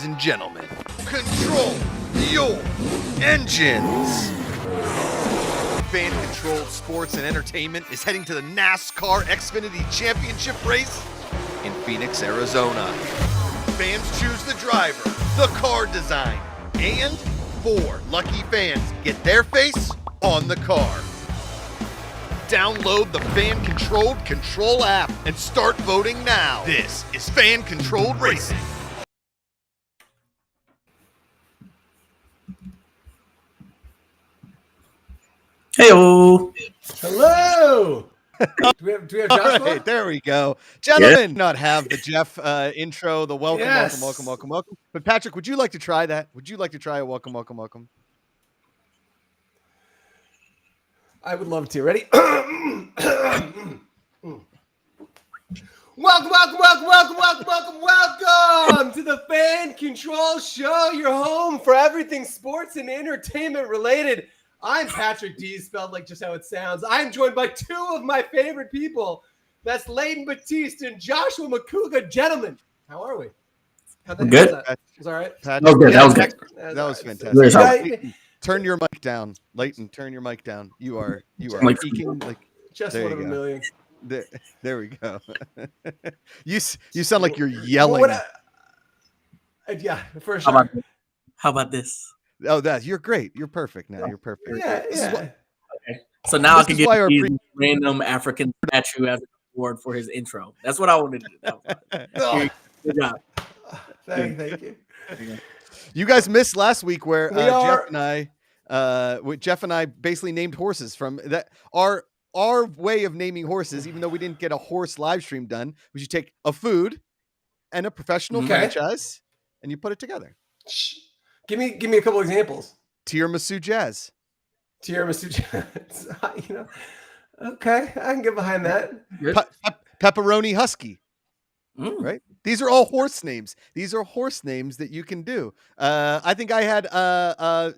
ladies and gentlemen. Control your engines. Fan-controlled sports and entertainment is heading to the NASCAR Xfinity Championship race in Phoenix, Arizona. Fans choose the driver, the car design, and 4 lucky fans get their face on the car. Download the fan-controlled Control app and start voting now. This is fan-controlled racing. Hey-o. Hello. Do we have Joshua? All right, there we go. Gentlemen, not have the Jeff intro, the welcome. But Patrick, would you like to try that? Would you like to try a welcome? I would love to. Ready? Welcome to the Fan Control Show, your home for everything sports and entertainment related. I'm Patrick D, spelled like just how it sounds. I'm joined by 2 of my favorite people. That's Leighton Batiste and Joshua McCouga. Gentlemen, how are we? Good. Was all right? That was good. That was fantastic. Right. Turn your mic down, Leighton. Turn your mic down. You are peaking like Just one of a million. There we go. You sound like you're yelling. Yeah, for sure. How about this? Oh, you're great. You're perfect now. You're perfect. Yeah. Okay. So now I can get our a random African statue as an award for his intro. That's what I wanted to do. Good job. Thank you. You guys missed last week where Jeff and I basically named horses from that. Our way of naming horses, even though we didn't get a horse live stream done, was you take a food and a professional franchise and you put it together. Give me a couple examples. Tiramisu Jazz. Okay, I can get behind that. Pepperoni Husky. Right? These are all horse names. These are horse names that you can do. I think I had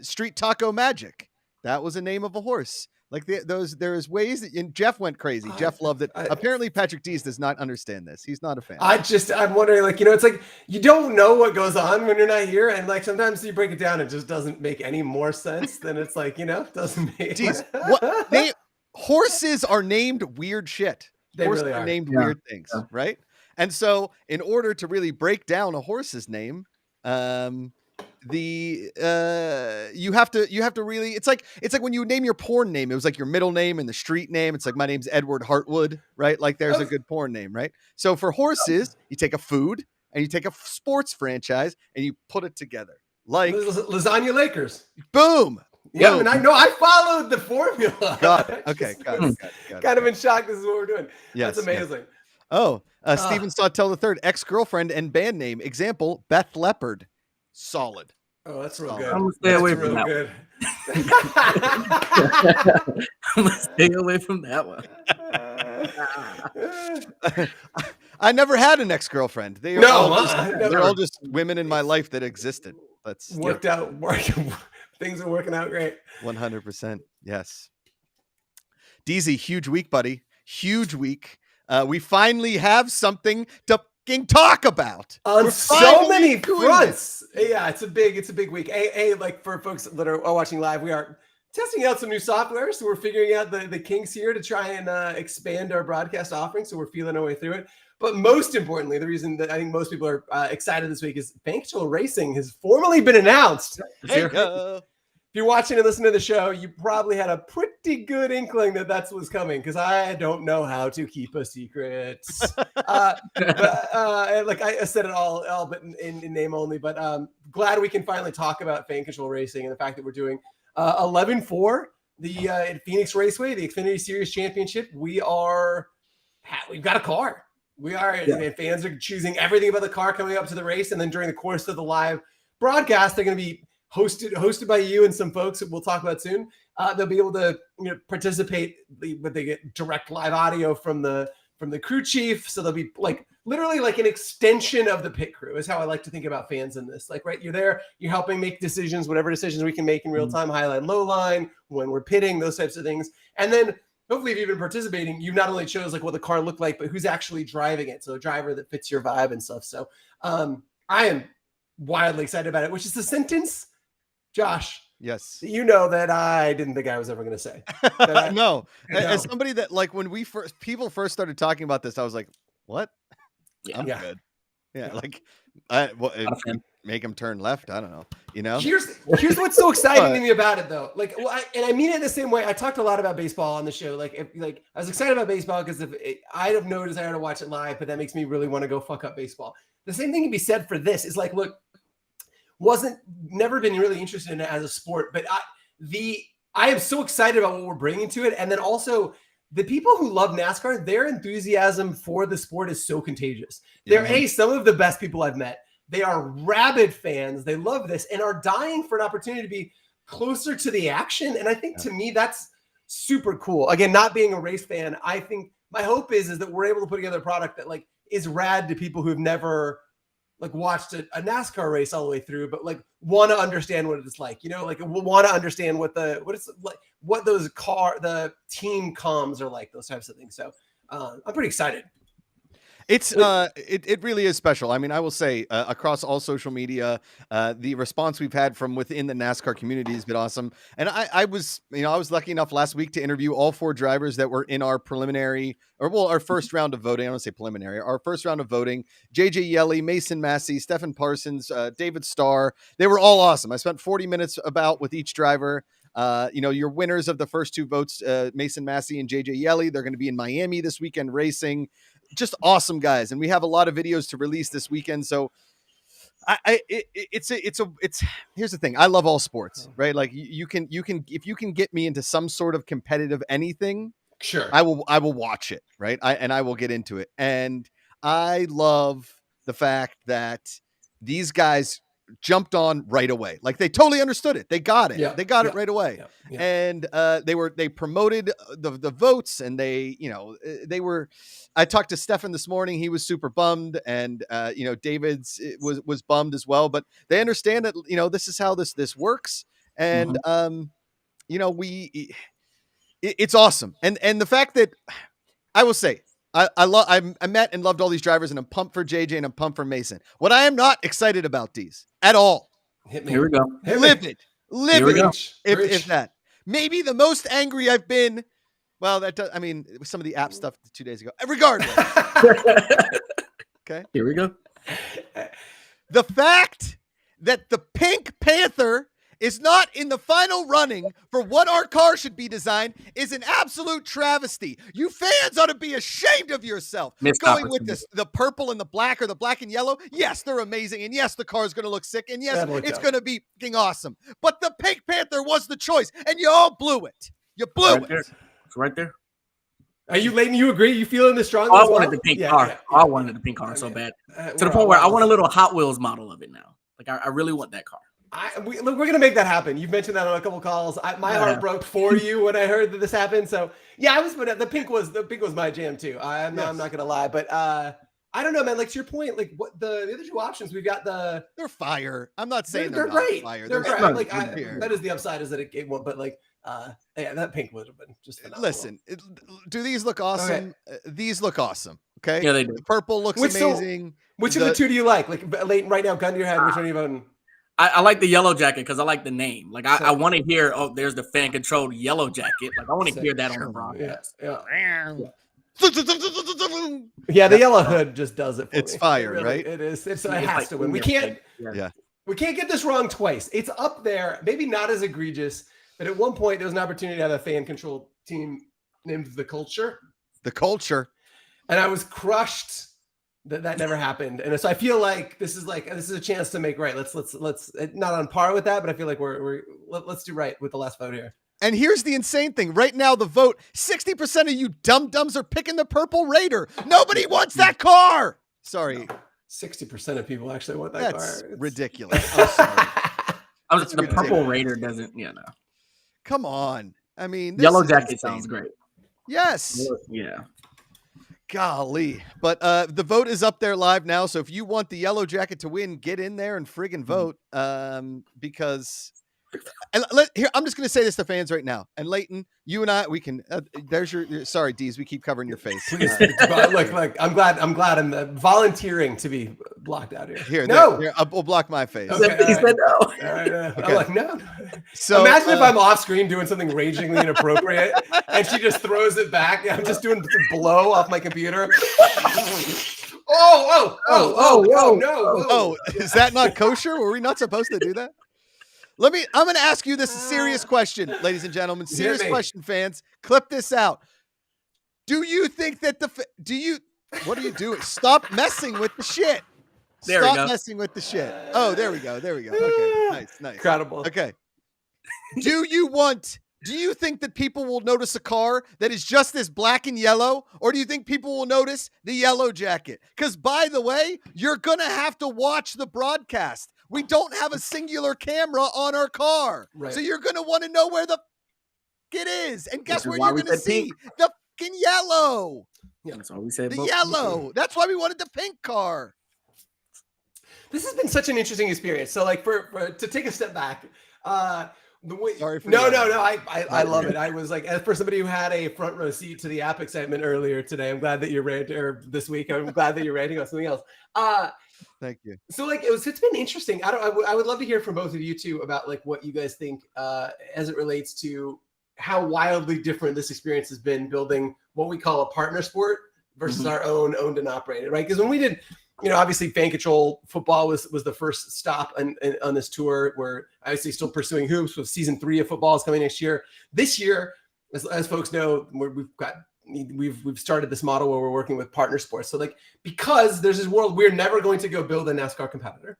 Street Taco Magic. That was a name of a horse. Like there's ways that, and Jeff went crazy. Jeff loved it. Apparently Patrick Dees does not understand this. He's not a fan. I'm wondering, it's like you don't know what goes on when you're not here, and like sometimes you break it down, it just doesn't make any more sense than it's like, doesn't make. Jeez, horses are named weird shit. Horses really are named weird things, right? And so, in order to really break down a horse's name, you have to really. It's like when you name your porn name. It was like your middle name and the street name. It's like my name's Edward Hartwood, right? Like there's a good porn name, right? So for horses, you take a food and you take a sports franchise and you put it together. Like Lasagna Lakers. Boom. Yeah, and I followed the formula. Got it. Okay, got it. Kind of in shock. This is what we're doing. Yes, that's amazing. Yes. Oh, Stephen Sawtell III, ex-girlfriend and band name. Example, Beth Leopard. Solid. Oh, that's real good. I'm going to stay away from that one. I never had an ex-girlfriend. They're all just women in my life that existed. That's worked out. Things are working out great. 100%. Yes. DZ, huge week, buddy. Huge week. We finally have something to talk about on so many fronts. Yeah, it's a big week. Like for folks that are watching live, we are testing out some new software, so we're figuring out the kinks here to try and expand our broadcast offering. So we're feeling our way through it. But most importantly, the reason that I think most people are excited this week is Fan Control Racing has formally been announced. If you're watching and listening to the show, you probably had a pretty good inkling that that's what's coming, because I don't know how to keep a secret. Like I said it all but in name only. But glad we can finally talk about Fan Control Racing and the fact that we're doing 11-4, the Phoenix Raceway, the Xfinity Series Championship. We've got a car. And fans are choosing everything about the car coming up to the race, and then during the course of the live broadcast, they're going to be hosted by you and some folks that we'll talk about soon. They'll be able to participate, but they get direct live audio from the crew chief. So they'll be literally like an extension of the pit crew is how I like to think about fans in this. Like, right, you're there, you're helping make decisions, whatever decisions we can make in real time, high line, low line, when we're pitting, those types of things. And then hopefully if you've been participating, you not only chose what the car looked like, but who's actually driving it. So a driver that fits your vibe and stuff. So I am wildly excited about it, which is the sentence, Josh. Yes. You know that I didn't think I was ever going to say. No. As somebody that like when people first started talking about this, I was like, what? Yeah. I'm good. Yeah. Like, make him turn left. I don't know. You know, here's what's so exciting to me about it though. Like, well, I mean it the same way. I talked a lot about baseball on the show. Like, I was excited about baseball because I have no desire to watch it live, but that makes me really want to go fuck up baseball. The same thing can be said for this. Is like, look, never been really interested in it as a sport, but I am so excited about what we're bringing to it. And then also the people who love NASCAR, their enthusiasm for the sport is so contagious. They're some of the best people I've met. They are rabid fans. They love this and are dying for an opportunity to be closer to the action. And I think to me, that's super cool. Again, not being a race fan, I think my hope is that we're able to put together a product that like is rad to people who've never like watched a NASCAR race all the way through, but like want to understand what it's like, you know, like want to understand what those the team comms are like, those types of things. So I'm pretty excited. It's it really is special. I mean, I will say across all social media, the response we've had from within the NASCAR community has been awesome. And I was lucky enough last week to interview all 4 drivers that were in our our first round of voting. I don't say preliminary, our first round of voting. JJ Yelly, Mason Massey, Stephen Parsons, David Starr. They were all awesome. I spent 40 minutes with each driver. Your winners of the first 2 votes, Mason Massey and JJ Yelly, they're going to be in Miami this weekend racing. Just awesome guys, and we have a lot of videos to release this weekend. So, here's the thing. I love all sports, right? Like you can if you can get me into some sort of competitive anything, sure, I will watch it, right? I will get into it, and I love the fact that these guys jumped on right away. Like they totally understood it. They got it. Yeah. They got it right away. Yeah. And they promoted the votes, and I talked to Stefan this morning. He was super bummed, and David's was bummed as well, but they understand that, this is how this works. And it's awesome. And the fact that I will say, I met and loved all these drivers, and I'm pumped for JJ and I'm pumped for Mason. What I am not excited about these at all. Hit me. Here we go. Livid. Here we go. If that. Maybe the most angry I've been. Well, some of the app stuff 2 days ago. Regardless. Okay. Here we go. The fact that the Pink Panther is not in the final running for what our car should be designed is an absolute travesty. You fans ought to be ashamed of yourself. Going with the purple and the black, or the black and yellow. Yes, they're amazing. And yes, the car is going to look sick. And yes, it's going to be fucking awesome. But the Pink Panther was the choice, and you all blew it. You blew it. It's right there. Are you, Leighton? You agree? You feeling the strong? I wanted the pink car. Yeah. I wanted the pink car so bad. To the point where I want a little Hot Wheels model of it now. Like I really want that car. We're going to make that happen. You've mentioned that on a couple calls. My heart broke for you when I heard that this happened. So yeah, the pink was my jam too. I'm not going to lie, but I don't know, man. Like to your point, like what the other 2 options we've got, they're fire. I'm not saying they're great. Fire. They're great. Like that is the upside, is that it won't. But like that pink would have been just phenomenal. Listen, do these look awesome? Okay. These look awesome. Okay. Yeah, they do. The purple looks amazing. Which of the 2 do you like? Like Leighton, right now, gun to your head. Which one are you voting? I like the yellow jacket because I like the name. Like I want to hear, there's the fan controlled yellow jacket. Like I want to hear that on the broadcast. Yeah, the yellow hood just does it for it's me. Fire, right? It is. It has to win. We can't get this wrong twice. It's up there, maybe not as egregious, but at one point there was an opportunity to have a fan controlled team named The Culture. The Culture. And I was crushed that never happened. And so I feel like this is a chance to make right. Let's not on par with that, but I feel like let's do right with the last vote here. And here's the insane thing. Right now, the vote, 60% of you dum-dums are picking the Purple Raider. Nobody wants that car. Sorry. 60% of people actually want that car. That's ridiculous. I'm sorry. The Purple Raider doesn't, no. Come on. I mean, yellow jacket sounds great. Yes. Yeah. Golly. But the vote is up there live now. So if you want the yellow jacket to win, get in there and friggin' vote. Because here, I'm just going to say this to fans right now. And Leighton, you and I, we can, there's your sorry, Deez, we keep covering your face. Look, I'm glad I'm volunteering to be blocked out here. Here, no, we'll block my face. Okay, he said no. All right, Okay. I'm like, no. So imagine if I'm off screen doing something ragingly inappropriate and she just throws it back. I'm just doing the blow off my computer. No. Oh, is that not kosher? Were we not supposed to do that? I'm going to ask you this serious question, ladies and gentlemen. Serious question, fans. Clip this out. Do you think that what are you doing? Stop messing with the shit. Stop messing with the shit. Oh, there we go. Okay, nice. Incredible. Okay. Do you think that people will notice a car that is just this black and yellow, or do you think people will notice the yellow jacket? Because, by the way, you're going to have to watch the broadcast. We don't have a singular camera on our car. Right. So you're going to want to know where the it is. And guess where you're going to see the fucking yellow. Yeah, that's why we said the yellow. That's why we wanted the pink car. This has been such an interesting experience. So, like, for to take a step back, Sorry for I love it. I was like, as for somebody who had a front row seat to the app excitement earlier today, I'm glad that you're ranting, or this week. I'm glad that you're ranting about something else. Thank you. So, like, it's been interesting. I would love to hear from both of you two about like what you guys think as it relates to how wildly different this experience has been building what we call a partner sport versus our own owned and operated, right? Because when we did, obviously Fan Control football was the first stop on this tour. We're obviously still pursuing hoops with season 3 of football is coming next year. This year, as folks know, we've started this model where we're working with partner sports. So like, because there's this world, we're never going to go build a NASCAR competitor.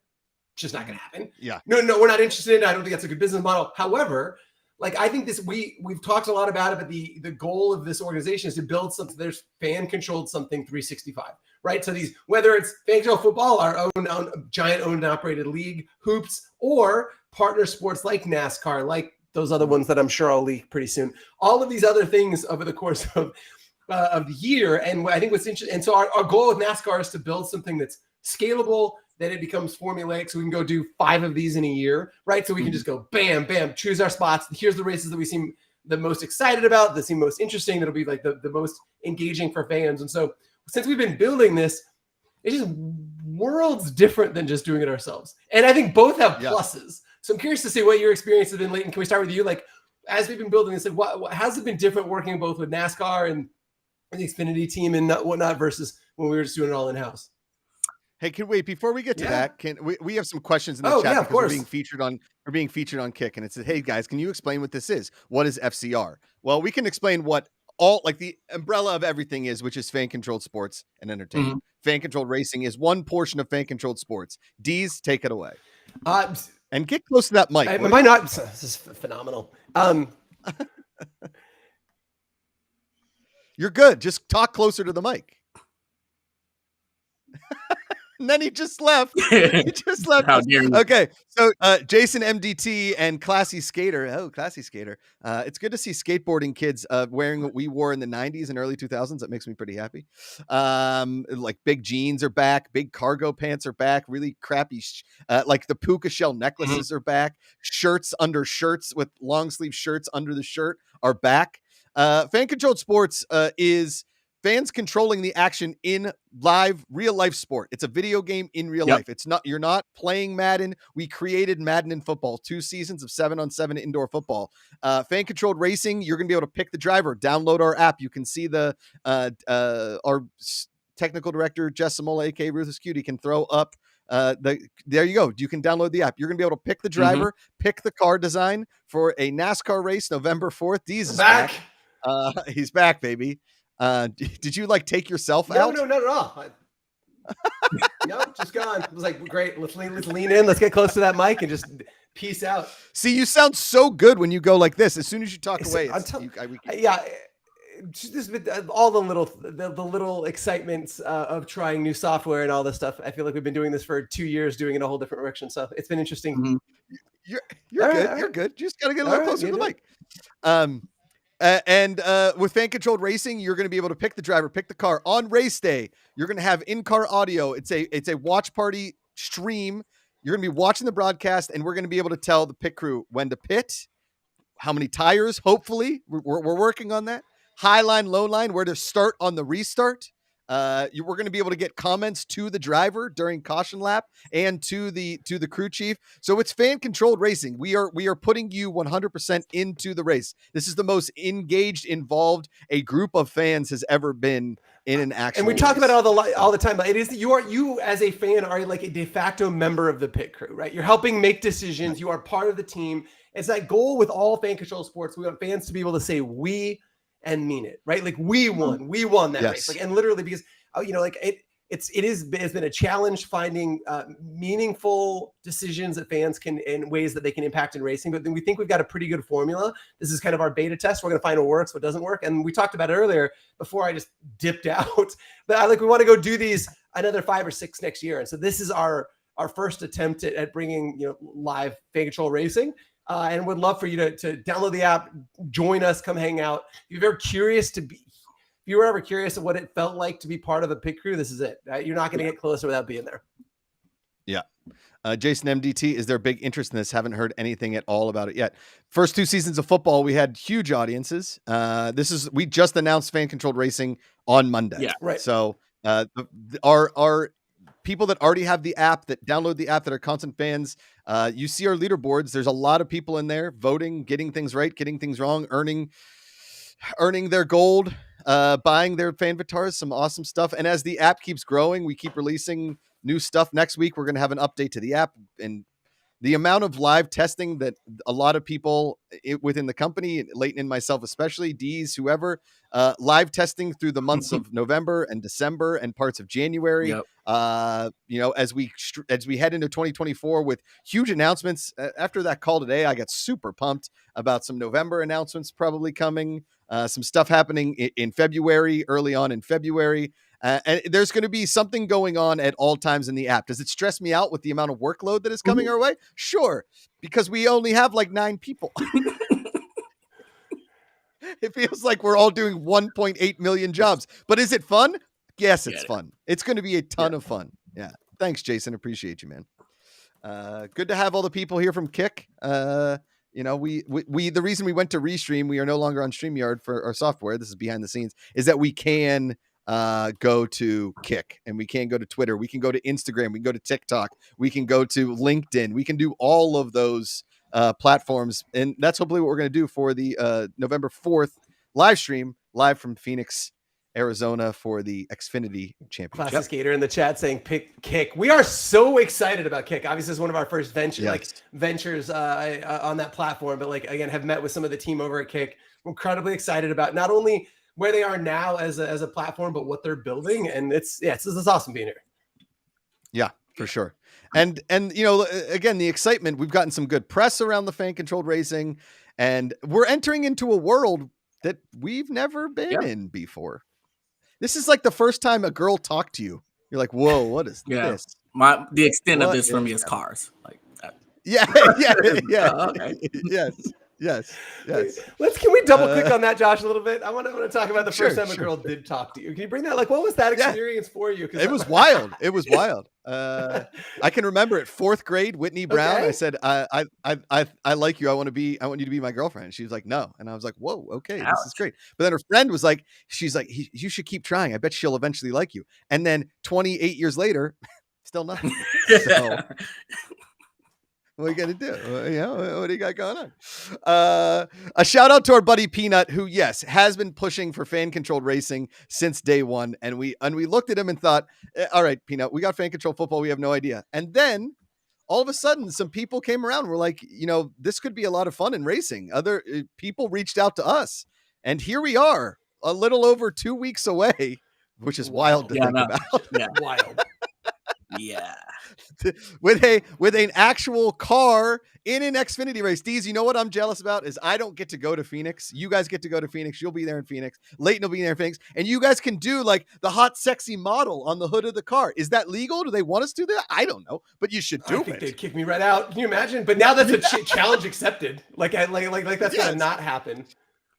It's just not going to happen. Yeah. No, we're not interested in it. I don't think that's a good business model. However, like, I think we've talked a lot about it, but the goal of this organization is to build something. There's fan-controlled something 365, right? So whether it's fan controlled football, our own giant owned and operated league, hoops, or partner sports like NASCAR, like those other ones that I'm sure I'll leak pretty soon. All of these other things over the course of the year. And I think what's interesting, and so our goal with NASCAR is to build something that's scalable, that it becomes formulaic, so we can go do 5 of these in a year, right? So we can just go bam, bam, choose our spots. Here's the races that we seem the most excited about, that seem most interesting, that'll be like the most engaging for fans. And so since we've been building this, it's just worlds different than just doing it ourselves. And I think both have pluses. So I'm curious to see what your experience has been, Leighton. Can we start with you? Like, as we've been building this, like, what has it been different working both with NASCAR and the Xfinity team and whatnot versus when we were just doing it all in-house? Hey, before we get to that, we have some questions in the chat because we're being featured on Kick, and it says, "Hey guys, can you explain what this is? What is FCR?" Well, we can explain what the umbrella of everything is, which is fan controlled sports and entertainment. Fan controlled racing is one portion of fan controlled sports. D's, take it away. And get close to that mic. Am I not? This is phenomenal. You're good. Just talk closer to the mic. And then he just left. How dare you. Okay, so Jason MDT and Classy Skater. Oh, Classy Skater. It's good to see skateboarding kids wearing what we wore in the 90s and early 2000s. That makes me pretty happy. Like big jeans are back. Big cargo pants are back. Really crappy, like the puka shell necklaces are back. Shirts under shirts with long sleeve shirts under the shirt are back. Fan controlled sports is fans controlling the action in real life sport. It's a video game in real life. You're not playing Madden. We created Madden in football, 2 seasons of 7-on-7 indoor football. Fan controlled racing. You're going to be able to pick the driver, download our app. You can see our technical director, Jess Samola, aka Ruthless Cutie, can throw up there you go. You can download the app. You're going to be able to pick the driver, pick the car design for a NASCAR race, November 4th. Deez is back. He's back, baby. Did you like take yourself out? No, not at all. No, just gone. It was like, great. Let's lean in. Let's get close to that mic and just peace out. See, you sound so good when you go like this. As soon as you talk away, just all the little excitements of trying new software and all this stuff. I feel like we've been doing this for 2 years, doing it a whole different direction. So it's been interesting. You're good. You're good. You just got to get a little closer to the mic. And with fan controlled racing, you're going to be able to pick the driver, pick the car on race day. You're going to have in-car audio. It's a watch party stream. You're going to be watching the broadcast, and we're going to be able to tell the pit crew when to pit, how many tires. Hopefully, we're working on that. High line, low line, where to start on the restart. We're going to be able to get comments to the driver during caution lap and to the crew chief. So it's fan controlled racing. We are putting you 100% into the race. This is the most engaged, involved a group of fans has ever been in an actual. And we talk about it all the time. But it is you as a fan are like a de facto member of the pit crew, right? You're helping make decisions. You are part of the team. It's that goal with all fan control sports. We want fans to be able to say we and mean it, right? Like we won that race. Like, and literally because it's been a challenge finding meaningful decisions that fans can in ways that they can impact in racing. But then we think we've got a pretty good formula. This is kind of our beta test. We're going to find what works, what doesn't work. And we talked about it earlier before I just dipped out. But we want to go do these another 5 or 6 next year. And so this is our first attempt at bringing live fan control racing. And would love for you to download the app, join us, come hang out. If you were ever curious of what it felt like to be part of a pit crew, this is it. You're not going to get closer without being there. Yeah. Jason MDT, is there a big interest in this? Haven't heard anything at all about it yet. First 2 seasons of football, we had huge audiences. We just announced fan controlled racing on Monday. Yeah, right. So our people that already have the app, that download the app, that are constant fans, you see our leaderboards. There's a lot of people in there voting, getting things right, getting things wrong, earning their gold, buying their fan avatars, some awesome stuff. And as the app keeps growing, we keep releasing new stuff. Next week, we're going to have an update to the app, and the amount of live testing that a lot of people within the company, Leighton and myself, especially D's, whoever, live testing through the months of November and December and parts of January. Yep. As we head into 2024 with huge announcements. After that call today, I got super pumped about some November announcements probably coming. Some stuff happening in February, early on in February. And there's going to be something going on at all times in the app. Does it stress me out with the amount of workload that is coming our way? Sure, because we only have like 9 people. It feels like we're all doing 1.8 million jobs. But is it fun? Yes, it's fun. It's going to be a ton of fun. Yeah. Thanks, Jason. Appreciate you, man. Good to have all the people here from Kick. The reason we went to Restream, we are no longer on StreamYard for our software. This is behind the scenes, is that we can go to Kick, and we can go to Twitter. We can go to Instagram. We can go to TikTok. We can go to LinkedIn. We can do all of those platforms. And that's hopefully what we're going to do for the November 4th live stream, live from Phoenix, Arizona, for the Xfinity Championship. Classic Skater in the chat saying pick Kick. We are so excited about Kick. Obviously, it's one of our first ventures on that platform, but again, have met with some of the team over at Kick. We're incredibly excited about not only where they are now as a platform, but what they're building. And it's awesome being here. Yeah, for sure. And again, the excitement, we've gotten some good press around the fan controlled racing, and we're entering into a world that we've never been in before. This is like the first time a girl talked to you. You're like, whoa, what is this? The extent of this for me is cars. Like that. Yeah. Okay. Yes. Can we double click on that, Josh, a little bit? I want to talk about the first time a girl did talk to you. Can you bring that? What was that experience for you? It was wild. It was wild. I can remember it, 4th grade, Whitney Brown. Okay. I said, I like you. I want you to be my girlfriend. She was like, no. And I was like, whoa, okay, Ouch. This is great. But then her friend was like, you should keep trying. I bet she'll eventually like you. And then 28 years later, still nothing. So what are you going to do? What do you got going on? A shout out to our buddy Peanut, who, yes, has been pushing for fan controlled racing since day one. And we looked at him and thought, all right, Peanut, we got fan controlled football. We have no idea. And then all of a sudden, some people came around. We're like, this could be a lot of fun in racing. Other people reached out to us. And here we are, a little over 2 weeks away, which is wild to think about. Yeah, wild. Yeah. With an actual car in an Xfinity race. Deez, you know what I'm jealous about is I don't get to go to Phoenix. You guys get to go to Phoenix. You'll be there in Phoenix. Leighton will be there in Phoenix. And you guys can do the hot, sexy model on the hood of the car. Is that legal? Do they want us to do that? I don't know, but you should do it. I think they'd kick me right out. Can you imagine? But now that's a challenge accepted. Like that's going to not happen.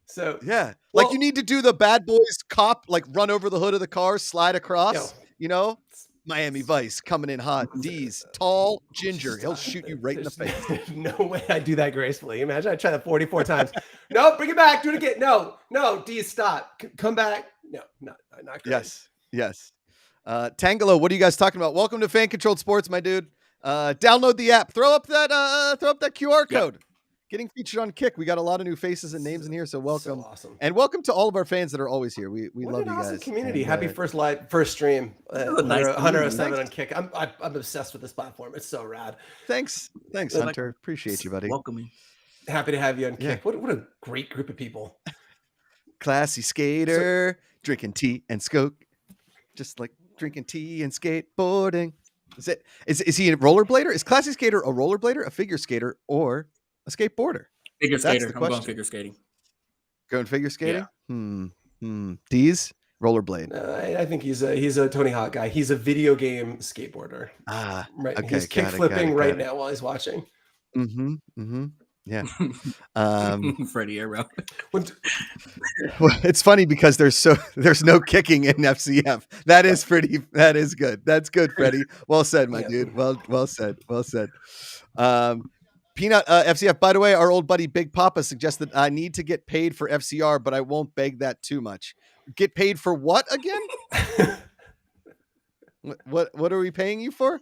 So yeah, you need to do the Bad Boys Cop, run over the hood of the car, slide across, Miami Vice coming in hot. D's tall, ginger. He'll shoot you right in the face. No way I do that gracefully. Imagine I try that 44 times. No, bring it back. Do it again. No, D's stop. Come back. No, not great. Yes. Tangelo, what are you guys talking about? Welcome to Fan Controlled Sports, my dude. Download the app. Throw up that QR code. Yep. Getting featured on Kick. We got a lot of new faces and names in here, so welcome. So awesome. And welcome to all of our fans that are always here. We love you guys. Awesome community. And, Happy first stream. Nice 107 on Kick. I'm obsessed with this platform. It's so rad. Thanks, Hunter. Appreciate you, buddy. Welcoming. Happy to have you on Kick. What a great group of people. Classy skater, drinking tea and skoke, just like drinking tea and skateboarding. Is he a rollerblader? Is Classy Skater a rollerblader, a figure skater, or a skateboarder? Figure skater. I'm going figure skating. Going figure skating? Yeah. D's rollerblade. I think he's a Tony Hawk guy. He's a video game skateboarder. Right. Okay, he's kick flipping right now while he's watching. Yeah. Freddie Airmail. Well, it's funny because there's no kicking in FCF. That is good. That's good, Freddie. Well said, my dude. Well said. Peanut FCF, by the way, our old buddy Big Papa suggested I need to get paid for FCR, but I won't beg that too much. Get paid for what again? What are we paying you for?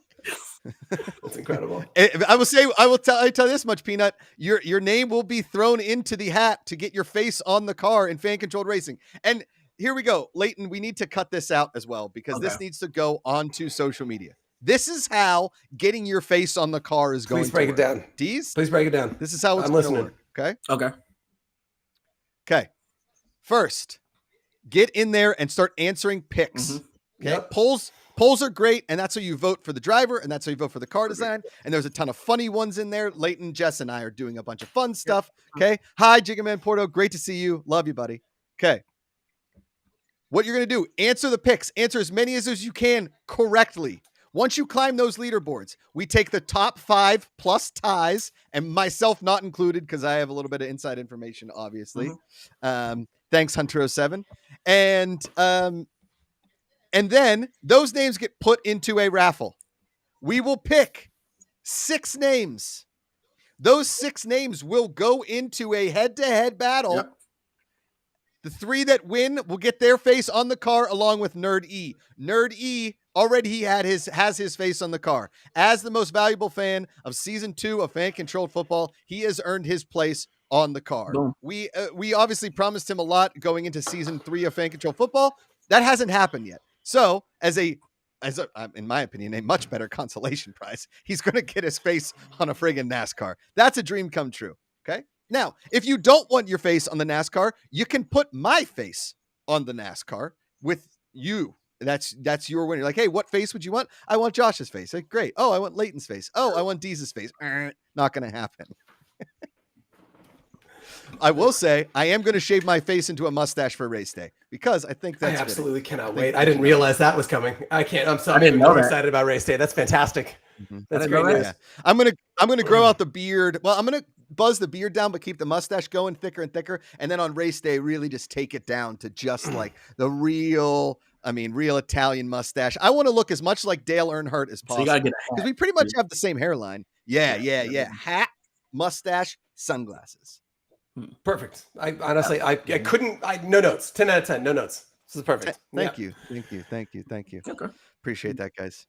That's incredible. I will tell you this much, Peanut. Your name will be thrown into the hat to get your face on the car in Fan Controlled Racing. And here we go, Leighton. We need to cut this out as well because this needs to go onto social media. This is how getting your face on the car is going. Please break it down. Deez? Please break it down. This is how it's going to work. Okay. Okay. First, get in there and start answering picks. Okay. Yep. Polls are great, and that's how you vote for the driver, and that's how you vote for the car design. And there's a ton of funny ones in there. Leighton, Jess, and I are doing a bunch of fun stuff. Okay. Hi, Jiggaman Porto. Great to see you. Love you, buddy. Okay. What you're going to do, answer the picks. Answer as many as you can correctly. Once you climb those leaderboards, we take the top 5 plus ties, and myself not included because I have a little bit of inside information, obviously. Thanks, Hunter07. And then those names get put into a raffle. We will pick 6 names. Those 6 names will go into a head-to-head battle. Yep. The 3 that win will get their face on the car along with Nerd E. Nerd E already has his face on the car. As the most valuable fan of season 2 of Fan Controlled Football, he has earned his place on the car. Boom. We obviously promised him a lot going into season 3 of Fan Controlled Football. That hasn't happened yet. So as a, in my opinion, a much better consolation prize, he's going to get his face on a friggin' NASCAR. That's a dream come true. Okay. Now, if you don't want your face on the NASCAR, you can put my face on the NASCAR with you. That's your winner. Like, hey, what face would you want? I want Josh's face. Like, great. Oh, I want Leighton's face. Oh, I want Deez's face. Not going to happen. I will say I am going to shave my face into a mustache for race day because I think that's I absolutely cannot wait. I didn't realize that was coming. I can't. I'm so excited about race day. That's fantastic. That's great news. Yeah. I'm gonna grow out the beard. Well, I'm gonna buzz the beard down, but keep the mustache going thicker and thicker. And then on race day, really just take it down to just like the real Italian mustache. I want to look as much like Dale Earnhardt as possible. So because we pretty much have the same hairline. Yeah. Hat, mustache, sunglasses. Perfect. I honestly, no notes. 10 out of 10, no notes. This is perfect. Thank you. Okay. Appreciate that, guys.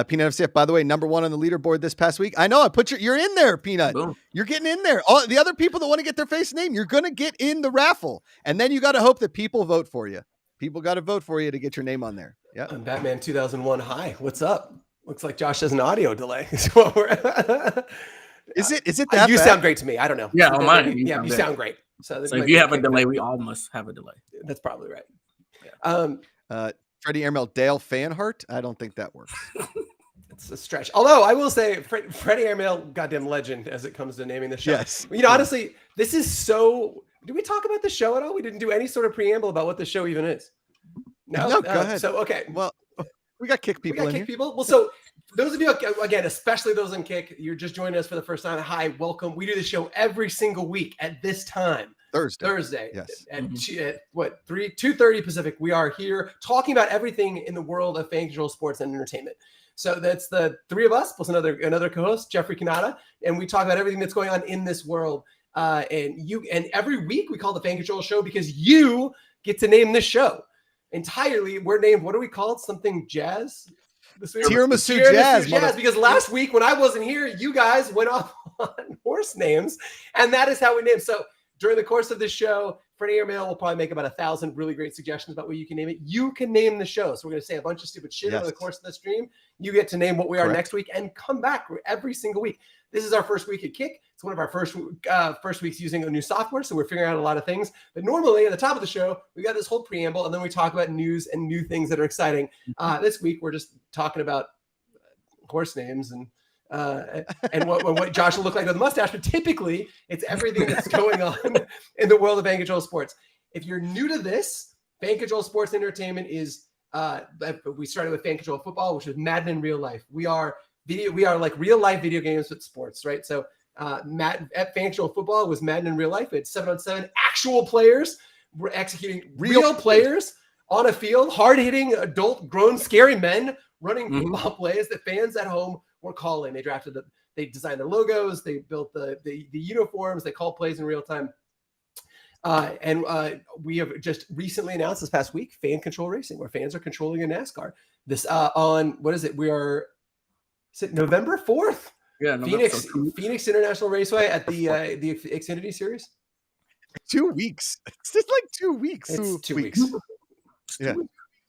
Peanut FCF, by the way, number 1 on the leaderboard this past week. I know I put you're in there, Peanut. Boom. You're getting in there. All the other people that want to get their face named, you're going to get in the raffle. And then you got to hope that people vote for you. People got to vote for you to get your name on there. Yeah. Batman 2001. Hi, what's up? Looks like Josh has an audio delay. Is it that you bad? Sound great to me. I don't know. Yeah, on mine. You sound great. So if you have a delay, we all must have a delay. That's probably right. Yeah. Freddie Airmail, Dale Fanhart. I don't think that works. It's a stretch. Although I will say, Freddie Airmail, goddamn legend as it comes to naming the show. Yes. Honestly, this is so. Did we talk about the show at all? We didn't do any sort of preamble about what the show even is. No, go ahead. So okay. Well, we got Kick people in here. Well, so those of you, again, especially those in Kick, you're just joining us for the first time. Hi, welcome. We do the show every single week at this time. Thursday. Yes. At 2:30 Pacific. We are here talking about everything in the world of fan control, sports, and entertainment. So that's the 3 of us plus another co-host, Jeffrey Kanata, and we talk about everything that's going on in this world. And every week we call the Fan Control Show because you get to name this show. entirely. We're named, what are we called? Something jazz? Tiramisu Jazz. Because last week when I wasn't here, you guys went off on horse names, and that is how we name. So during the course of this show, Freddie Airmail will probably make about 1,000 really great suggestions about what you can name it. You can name the show. So we're going to say a bunch of stupid shit over the course of the stream. You get to name what we are next week and come back every single week. This is our first week at Kick. It's one of our first weeks using a new software, so we're figuring out a lot of things. But normally at the top of the show, we got this whole preamble, and then we talk about news and new things that are exciting. This week, we're just talking about horse names and what Josh will look like with a mustache. But typically, it's everything that's going on in the world of fan control sports. If you're new to this, fan control sports entertainment is we started with fan control football, which is Madden in real life. We are like real life video games with sports, right? So Fan Control Football was Madden in real life. It's 7-on-7 actual players. We're executing real players on a field, hard-hitting, adult, grown, scary men running football plays that fans at home were calling. They designed the logos, they built the uniforms, they call plays in real time. We have just recently announced this past week, Fan Control Racing, where fans are controlling a NASCAR. This on, what is it? Is it November 4th? Yeah, Phoenix International Raceway at the Xfinity Series. 2 weeks. It's just like 2 weeks. It's 2 weeks. Yeah,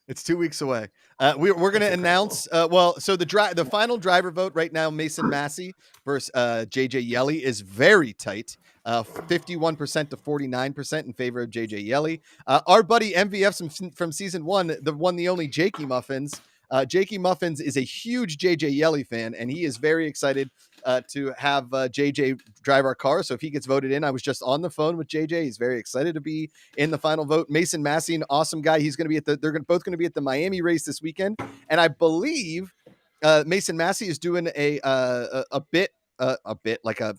it's 2 weeks away. We're going to announce. So the final driver vote right now, Mason Massey versus JJ Yeley, is very tight. 51% to 49% in favor of JJ Yeley. Our buddy MVF from season 1, the only Jakey Muffins. Jakey Muffins is a huge JJ Yeley fan, and he is very excited to have JJ drive our car. So if he gets voted in, I was just on the phone with JJ. He's very excited to be in the final vote. Mason Massey, an awesome guy. He's going to be both going to be at the Miami race this weekend, and I believe Mason Massey is doing a bit like a.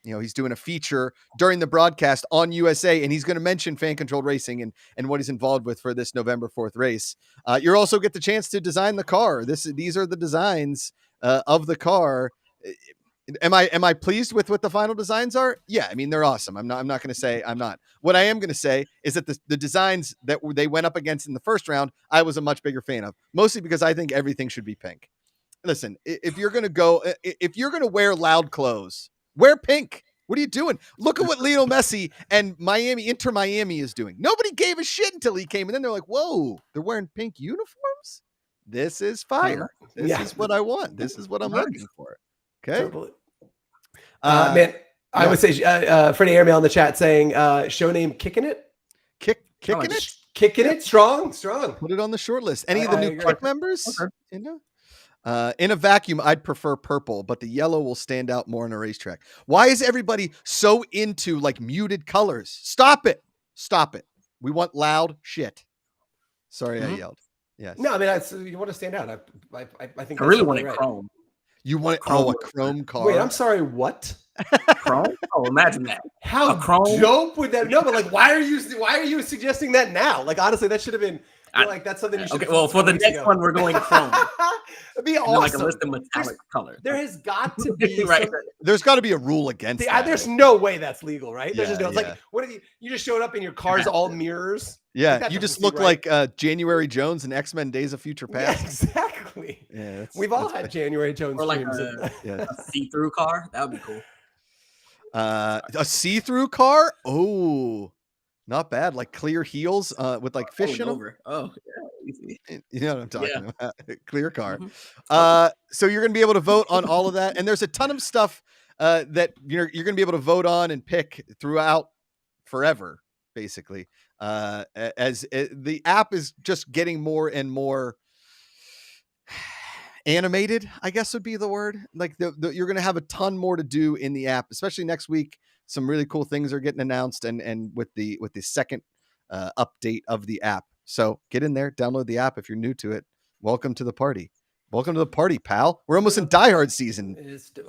He's doing a feature during the broadcast on USA, and he's going to mention fan controlled racing and what he's involved with for this November 4th race. You also get the chance to design the car. These are the designs of the car. Am I pleased with what the final designs are? Yeah. I mean, they're awesome. I'm not going to say I'm not. What I am going to say is that the designs that they went up against in the first round, I was a much bigger fan of, mostly because I think everything should be pink. Listen, if you're going to wear loud clothes, wear pink. What are you doing? Look at what Lionel Messi and Inter Miami is doing. Nobody gave a shit until he came, and then they're like, "Whoa, they're wearing pink uniforms. This is fire. This is what I want. This is what I'm looking for." Okay, totally. Man, I would say Freddie Airmail in the chat saying show name Kicking It. Kicking it. Strong. Put it on the short list. Any of the new Kick members? Okay. In a vacuum, I'd prefer purple, but the yellow will stand out more on a racetrack. Why is everybody so into like muted colors? Stop it. We want loud shit. Sorry, I yelled. Yes. No, I mean, you want to stand out. I think I really want a chrome. You want a chrome car? Wait, I'm sorry. What? Chrome? Oh, imagine that. How dope would that? No, but like, why are you suggesting that now? Like, honestly, that should have been. That's something you should. Okay, well, for the next one, we're going chrome. It'd be awesome. Like a list of metallic color. There has got to be right. There's got to be a rule against that. There's no way that's legal, right? There's it's like, what if you just showed up in your car's all mirrors? Yeah, like, you just look like January Jones in X-Men Days of Future Past. Yeah, exactly. Yeah, we've all had January Jones or like a see-through car. That would be cool. A see-through car? Oh. Not bad, like clear heels with like fish in them. Oh, yeah, easy. You know what I'm talking about. Clear car. So you're going to be able to vote on all of that. And there's a ton of stuff that you're going to be able to vote on and pick throughout forever, basically. As the app is just getting more and more animated, I guess would be the word. Like you're going to have a ton more to do in the app, especially next week. Some really cool things are getting announced and with the second update of the app. So get in there, download the app if you're new to it. Welcome to the party. Welcome to the party, pal. We're almost in Die Hard season.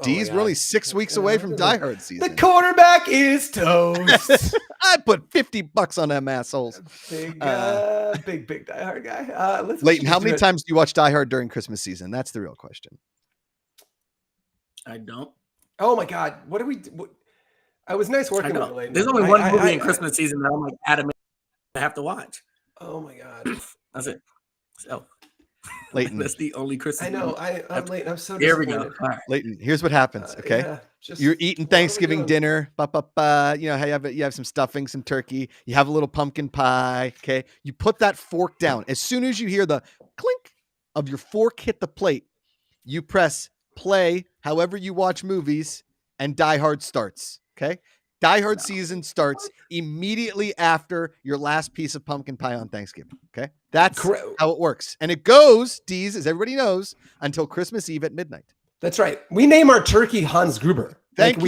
We're only 6 weeks away from Die Hard season. The quarterback is toast. I put $50 on them assholes. Big Die Hard guy. Leighton, how many times do you watch Die Hard during Christmas season? That's the real question. I don't. Oh my God. What do we do? I was nice working with it. There's only one movie in Christmas season that I'm like adamant I have to watch. Oh my God. That's it. So, Leighton. That's the only Christmas. I know. I'm late. I'm so Here we disappointed. go. All right. Leighton, here's what happens. Okay. Yeah, You're eating Thanksgiving dinner. You know, you have some stuffing, some turkey. You have a little pumpkin pie. Okay. You put that fork down. As soon as you hear the clink of your fork hit the plate, you press play, however you watch movies, and Die Hard starts. Okay. Die Hard season starts immediately after your last piece of pumpkin pie on Thanksgiving. Okay. That's how it works. And it goes, D's, as everybody knows, until Christmas Eve at midnight. That's right. We name our turkey Hans Gruber. Thank you.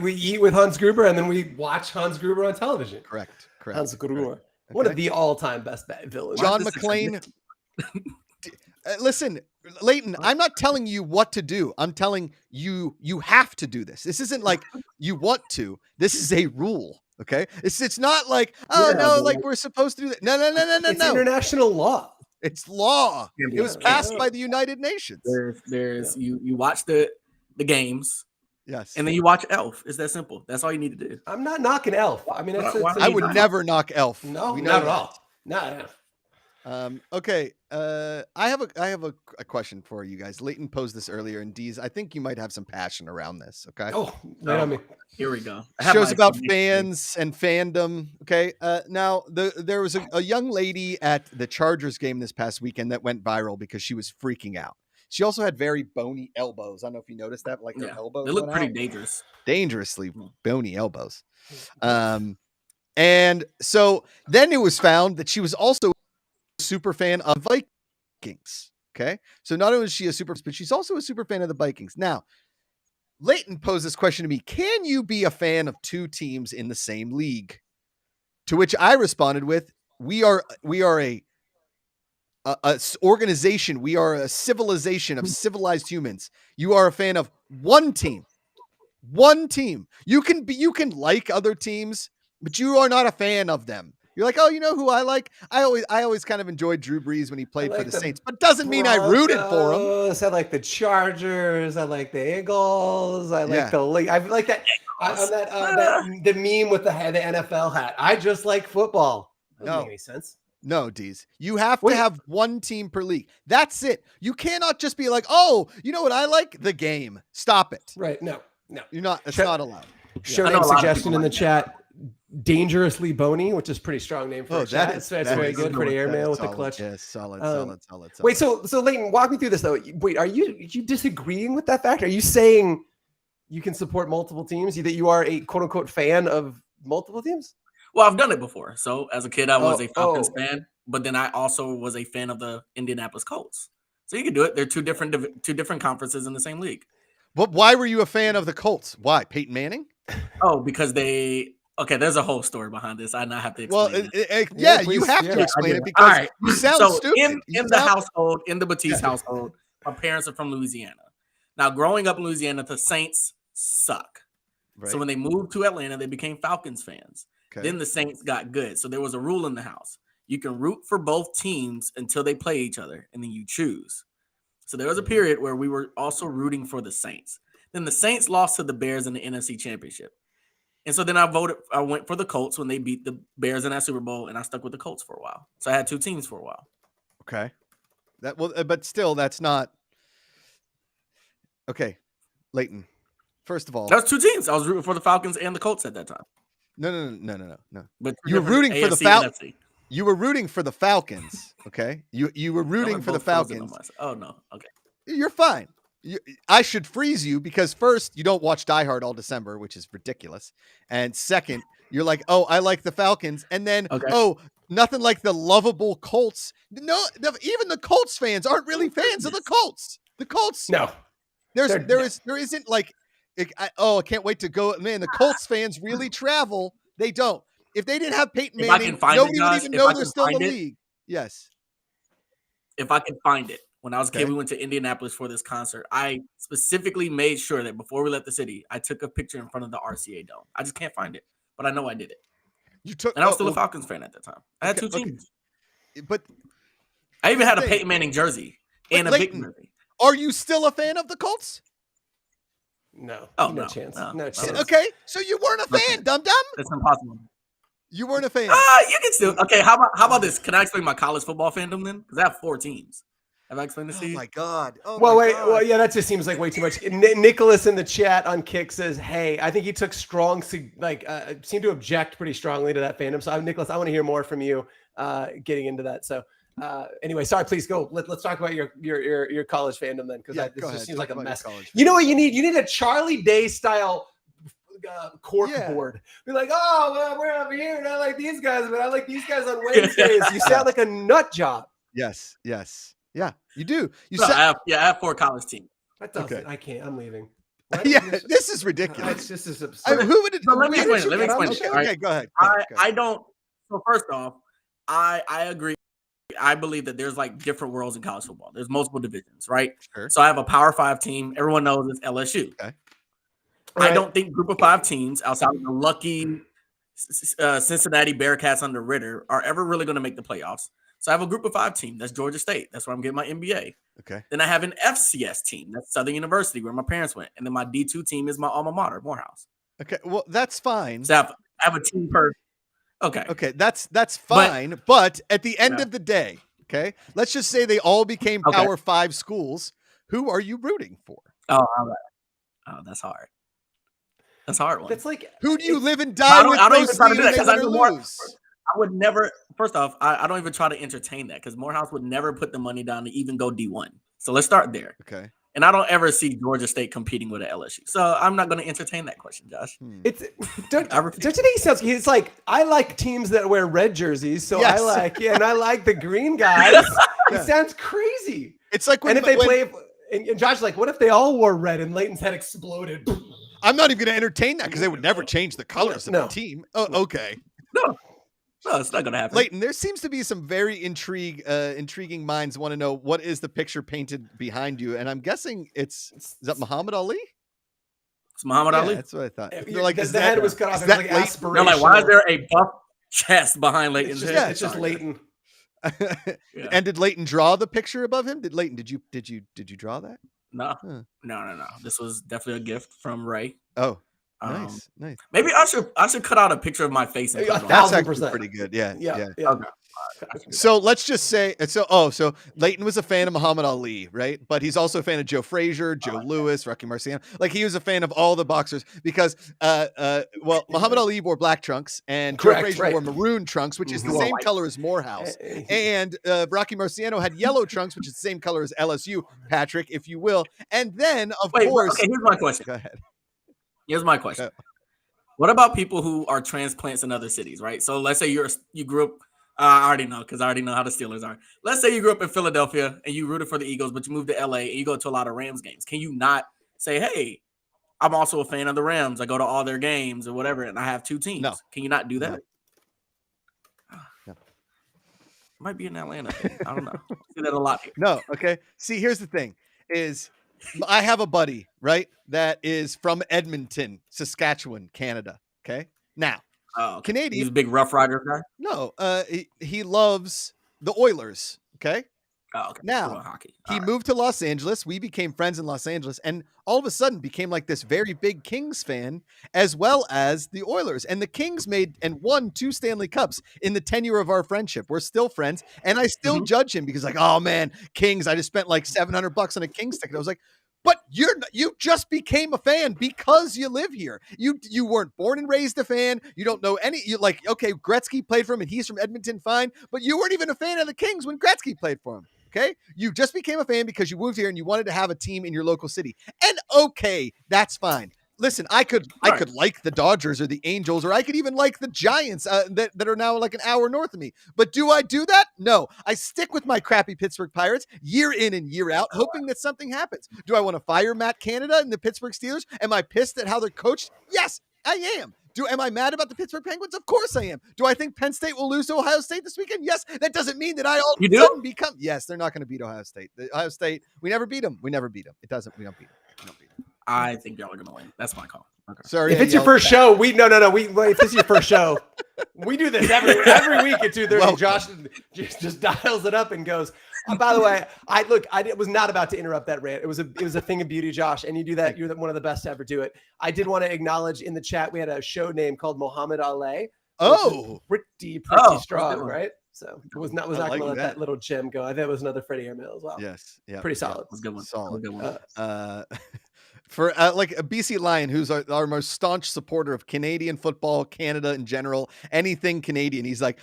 We eat with Hans Gruber and then we watch Hans Gruber on television. Correct. Hans Gruber. Okay. One of the all-time best villains. John McClane. Listen, Leighton, I'm not telling you what to do. I'm telling you have to do this. This isn't like you want to. This is a rule. Okay. It's not like, like we're supposed to do that. No. It's international law. It's law. It was passed by the United Nations. You watch the games. Yes. And then you watch Elf. It's that simple. That's all you need to do. I'm not knocking Elf. I mean, I would never knock Elf. No, not at all. No. Okay. I have a question for you guys. Leighton posed this earlier, and Deez, I think you might have some passion around this. Okay. Right on me. Here we go. Shows about fans and fandom. Okay. Now there was a young lady at the Chargers game this past weekend that went viral because she was freaking out. She also had very bony elbows. I don't know if you noticed that, like her elbows. They look pretty dangerous. Dangerously bony elbows. And so then it was found that she was also a super fan of Vikings. Okay. So not only is she a super, but she's also a super fan of the Vikings. Now, Leighton posed this question to me. Can you be a fan of two teams in the same league? To which I responded with, we are a organization. We are a civilization of civilized humans. You are a fan of one team. You can like other teams, but you are not a fan of them. You're like, oh, you know who I like? I always kind of enjoyed Drew Brees when he played for the Saints, but doesn't mean I rooted for him. I like the Chargers. I like the Eagles. I like the league. I like that the meme with the NFL hat. I just like football. Doesn't make any sense. No, Deez. You have to have one team per league. That's it. You cannot just be like, oh, you know what I like? The game. Stop it. Right. No. You're not. It's not allowed. Show name suggestion in the chat. Dangerously Bony, which is a pretty strong name for a chat. That's very good for the airmail with the clutch. Yes, solid. Wait, so Leighton, walk me through this though. Wait, are you disagreeing with that fact? Are you saying you can support multiple teams? That you are a quote unquote fan of multiple teams? Well, I've done it before. So as a kid, I was a Falcons fan, but then I also was a fan of the Indianapolis Colts. So you can do it. They're two different conferences in the same league. But why were you a fan of the Colts? Why? Peyton Manning? Oh, because there's a whole story behind this. I not have to explain. Well, you have to explain it because you sound stupid. In the Batiste household, my parents are from Louisiana. Now, growing up in Louisiana, the Saints suck. Right. So when they moved to Atlanta, they became Falcons fans. Okay. Then the Saints got good. So there was a rule in the house. You can root for both teams until they play each other, and then you choose. So there was a period where we were also rooting for the Saints. Then the Saints lost to the Bears in the NFC Championship. And so then I went for the Colts when they beat the Bears in that Super Bowl, and I stuck with the Colts for a while. So I had two teams for a while. Okay. But still, that's not okay. Leighton, first of all, that was two teams. I was rooting for the Falcons and the Colts at that time. No. But you were rooting for the Falcons. You were rooting for the Falcons. Okay. You were rooting for the Falcons. Oh no. Okay. You're fine. I should freeze you because first, you don't watch Die Hard all December, which is ridiculous. And second, you're like, oh, I like the Falcons. And then, nothing like the lovable Colts. No, even the Colts fans aren't really fans of the Colts. The Colts. No. There isn't like, I can't wait to go. Man, the Colts fans really travel. They don't. If they didn't have Peyton Manning, nobody would even know they're still in the league. Yes. If I can find it. When I was a kid, we went to Indianapolis for this concert. I specifically made sure that before we left the city, I took a picture in front of the RCA Dome. I just can't find it, but I know I did it. And I was still a Falcons fan at that time. I had two teams. But I even had a Peyton Manning jersey and a Leighton jersey. Are you still a fan of the Colts? No. Oh, no chance. No chance. Okay, so you weren't a fan, dum-dum? That's impossible. You weren't a fan. You can still. Okay, how about this? Can I explain my college football fandom then? Because I have 4 teams. Have I explained this to you? Oh my god. Oh well, my wait. god. Well, yeah, that just seems like way too much. Nicholas in the chat on Kick says, "Hey, I think he took strong, seemed to object pretty strongly to that fandom." So, Nicholas, I want to hear more from you getting into that. So, anyway, sorry. Please go. Let's talk about your college fandom then, because this just seems like a mess. You know what you need? You need a Charlie Day style cork board. Be like, oh, well, we're over here, and I like these guys, but I like these guys on Wednesdays. You sound like a nut job. Yes. Yeah, you do. I have 4 college teams. That doesn't. I can't. I'm leaving. This is ridiculous. It's just absurd. Who would it? Let me explain it. Okay, go ahead. I don't. So first off, I agree. I believe that there's like different worlds in college football. There's multiple divisions, right? Sure. So I have a Power 5 team. Everyone knows it's LSU. Okay. I don't think Group of 5 teams outside of the lucky Cincinnati Bearcats under Ritter are ever really going to make the playoffs. So I have a Group of 5 team. That's Georgia State. That's where I'm getting my MBA. Okay. Then I have an FCS team. That's Southern University, where my parents went. And then my D2 team is my alma mater, Morehouse. Okay. Well, that's fine. So I have a team per. Okay. Okay. That's fine. But at the end of the day, okay, let's just say they all became Power 5 schools. Who are you rooting for? Oh, that's hard. That's a hard one. That's like, who do you live and die with? I don't even try to do that because I know more. I would never. First off, I don't even try to entertain that because Morehouse would never put the money down to even go D1. So let's start there. Okay. And I don't ever see Georgia State competing with an LSU. So I'm not going to entertain that question, Josh. Today sounds. It's like I like teams that wear red jerseys, so I like and I like the green guys. It sounds crazy. It's like if they play. And Josh's like, what if they all wore red and Leighton's head exploded? I'm not even going to entertain that because they would never change the colors of the team. Oh, okay. No, it's not going to happen. Leighton, there seems to be some very intriguing minds want to know what is the picture painted behind you, and I'm guessing is that Muhammad Ali? It's Muhammad Ali. That's what I thought. The head was cut off. It was like aspirational. No, like, why is there a buff chest behind Leighton's head? It's just Leighton. And did Leighton draw the picture above him? Did you draw that? No. This was definitely a gift from Ray. Oh, nice. Maybe I should cut out a picture of my face. And that's actually pretty good. Yeah. Okay. So let's just say so Leighton was a fan of Muhammad Ali, right? But he's also a fan of Joe Frazier, Joe Louis, Rocky Marciano. Like he was a fan of all the boxers because Muhammad Ali wore black trunks and Joe Frazier wore maroon trunks, which is the same color as Morehouse. And Rocky Marciano had yellow trunks, which is the same color as LSU, Patrick, if you will. And then of course, okay, here's my question. Go ahead. Here's my question. What about people who are transplants in other cities, right? So let's say you grew up. I already know because I already know how the Steelers are. Let's say you grew up in Philadelphia and you rooted for the Eagles, but you moved to LA and you go to a lot of Rams games. Can you not say, hey, I'm also a fan of the Rams. I go to all their games or whatever, and I have 2 teams. No. Can you not do that? No. Might be in Atlanta. I don't know. I see that a lot here. No. Okay. See, here's the thing is I have a buddy, right, that is from Edmonton, Saskatchewan, Canada. Okay. Now, Canadian. He's a big Rough Rider guy? No, he loves the Oilers. Okay. Oh, okay. Now, hockey. He moved to Los Angeles. We became friends in Los Angeles, and all of a sudden became like this very big Kings fan, as well as the Oilers. And the Kings made and won 2 Stanley Cups in the tenure of our friendship. We're still friends, and I still judge him because, like, oh man, Kings! I just spent like $700 on a Kings ticket. I was like, but you just became a fan because you live here. You weren't born and raised a fan. You don't know okay, Gretzky played for him, and he's from Edmonton, fine, but you weren't even a fan of the Kings when Gretzky played for him. Okay, you just became a fan because you moved here and you wanted to have a team in your local city. And okay, that's fine. Listen, I could like the Dodgers or the Angels, or I could even like the Giants that are now like an hour north of me. But do I do that? No. I stick with my crappy Pittsburgh Pirates year in and year out, hoping that something happens. Do I want to fire Matt Canada and the Pittsburgh Steelers? Am I pissed at how they're coached? Yes, I am. Am I mad about the Pittsburgh Penguins? Of course I am. Do I think Penn State will lose to Ohio State this weekend? Yes. That doesn't mean that I all of a sudden become. Yes, they're not going to beat Ohio State. Ohio State, we never beat them. We don't beat them. We don't beat them. I think y'all are going to win. That's my call. Okay. Sorry. If it's your first show, if this is your first show, we do this every week at 2:30. Josh just dials it up and goes, by the way, I was not about to interrupt that rant. It was a thing of beauty, Josh, and you do that. You're one of the best to ever do it. I did want to acknowledge in the chat, we had a show name called Muhammad Ali. pretty strong, right? So was not going to let that little gem go. I think it was another Freddie Airmail as well. Yes, yeah, pretty solid. That was a good one. Solid. Good one. For like a BC Lion, who's our most staunch supporter of Canadian football, Canada in general, anything Canadian. He's like,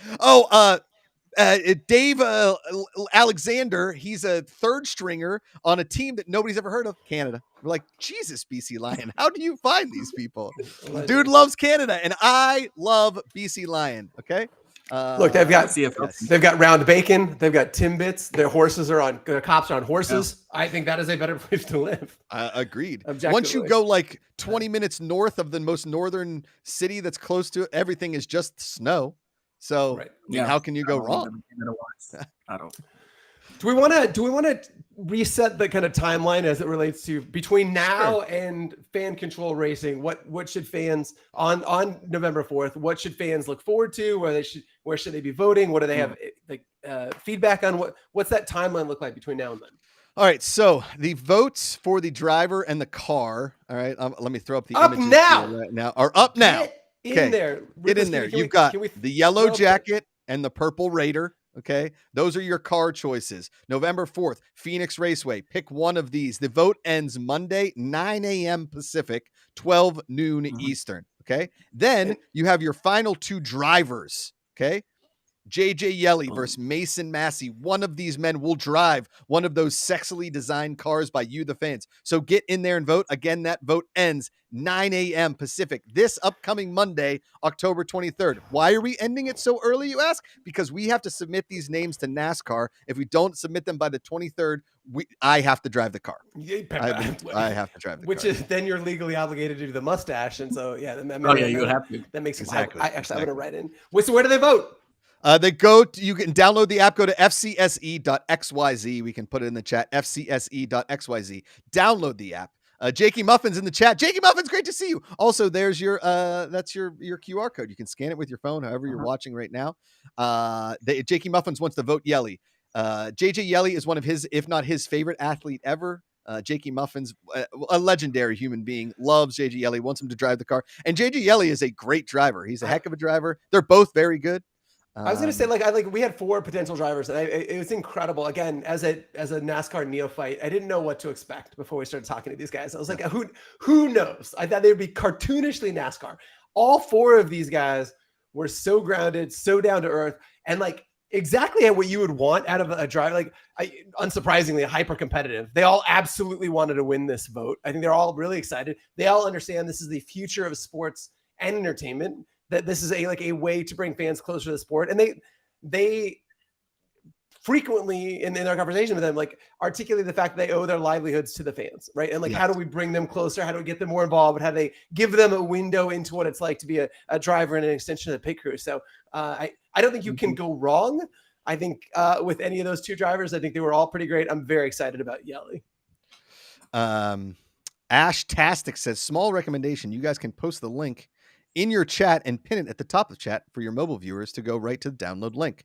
Dave Alexander, he's a third stringer on a team that nobody's ever heard of, Canada. We're like, Jesus, BC Lion, how do you find these people? Dude loves Canada, and I love BC Lion. Okay. Look, they've got round bacon. They've got Timbits. Their horses are on. Their cops are on horses. Yeah. I think that is a better place to live. Agreed. Once you go like 20 minutes north of the most northern city that's close to it, everything is just snow. So how can you go wrong? I don't. Do we want to reset the kind of timeline as it relates to between now and fan control racing? What should fans on November 4th? What should fans look forward to? Where should they be voting? What do they have feedback on? What's that timeline look like between now and then? All right, so the votes for the driver and the car. All right, let me throw up the images right now. Are up now. Get in there. You've got the yellow jacket and the purple Raider. Okay, those are your car choices. November 4th, Phoenix Raceway. Pick one of these. The vote ends Monday, 9 a.m. Pacific, 12 noon Eastern. Okay, then you have your final two drivers. Okay, JJ Yelly versus Mason Massey. One of these men will drive one of those sexily designed cars by you, the fans. So get in there and vote. Again, that vote ends 9 a.m. Pacific this upcoming Monday, October 23rd. Why are we ending it so early, you ask? Because we have to submit these names to NASCAR. If we don't submit them by the 23rd, I have to drive the car. I have to drive the car. Which is then you're legally obligated to do the mustache. And so, you would have to. That makes exactly. I'm going to write in. So where do they vote? You can download the app, go to fcse.xyz. We can put it in the chat, fcse.xyz. Download the app. Jakey Muffin's in the chat. Jakey Muffin's, great to see you. Also, there's your that's your QR code. You can scan it with your phone, however you're watching right now. Jakey Muffins wants to vote Yelly. JJ Yelly is one of his, if not his favorite athlete ever. Jakey Muffin's a legendary human being, loves JJ Yelly, wants him to drive the car. And JJ Yelly is a great driver. He's a heck of a driver. They're both very good. I was going to say, we had 4 potential drivers, and it was incredible. Again, as a NASCAR neophyte, I didn't know what to expect before we started talking to these guys. I was like, who knows? I thought they would be cartoonishly NASCAR. All 4 of these guys were so grounded, so down to earth, and exactly what you would want out of a driver. Unsurprisingly, hyper competitive. They all absolutely wanted to win this vote. I think they're all really excited. They all understand this is the future of sports and entertainment, that this is a way to bring fans closer to the sport. And they frequently in our conversation with them, articulate the fact that they owe their livelihoods to the fans, right? And how do we bring them closer? How do we get them more involved? How do they give them a window into what it's like to be a driver and an extension of the pit crew? So I don't think you can go wrong. I think with any of those 2 drivers, I think they were all pretty great. I'm very excited about Yelly. Ash Tastic says, small recommendation. You guys can post the link in your chat and pin it at the top of the chat for your mobile viewers to go right to the download link.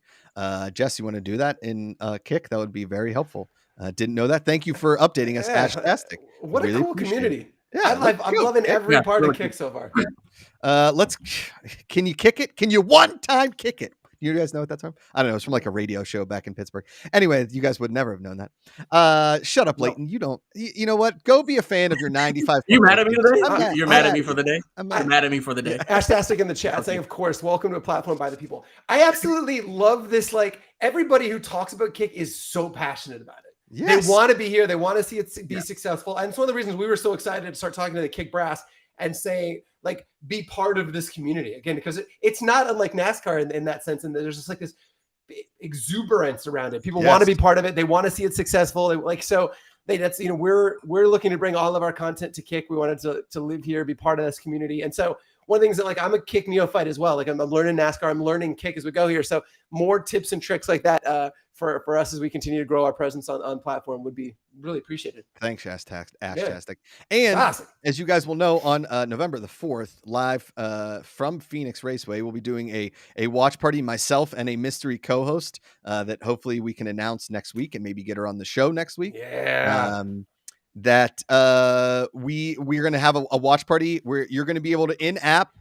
Jess, you want to do that in Kick? That would be very helpful. Didn't know that. Thank you for updating us, Ashtastic. What a cool community. Yeah, I'm loving every part of Kick so far. Can you kick it? Can you one time kick it? You guys know what that's from? I don't know. It's from a radio show back in Pittsburgh. Anyway, you guys would never have known that. Shut up, Leighton. You don't. You know what? Go be a fan of your 95. You mad at me today? You're mad at me for the day? You're mad at me for the day. Ashtastic in the chat saying, of course, welcome to a platform by the people. I absolutely love this. Everybody who talks about Kick is so passionate about it. Yes. They want to be here. They want to see it be successful. And it's one of the reasons we were so excited to start talking to the Kick brass and saying, be part of this community again, because it's not unlike NASCAR in that sense. And there's just this exuberance around it. People want to be part of it. They want to see it successful. We're looking to bring all of our content to Kick. We wanted to live here, be part of this community. And so one of the things that I'm a Kick neophyte as well. I'm learning NASCAR. I'm learning Kick as we go here. So more tips and tricks like that for us as we continue to grow our presence on platform would be really appreciated. Thanks, Ashtastic. And as you guys will know, on November the 4th, live from Phoenix Raceway, we'll be doing a watch party, myself and a mystery co-host that hopefully we can announce next week and maybe get her on the show next week. Yeah. That we're going to have a watch party where you're going to be able to in-app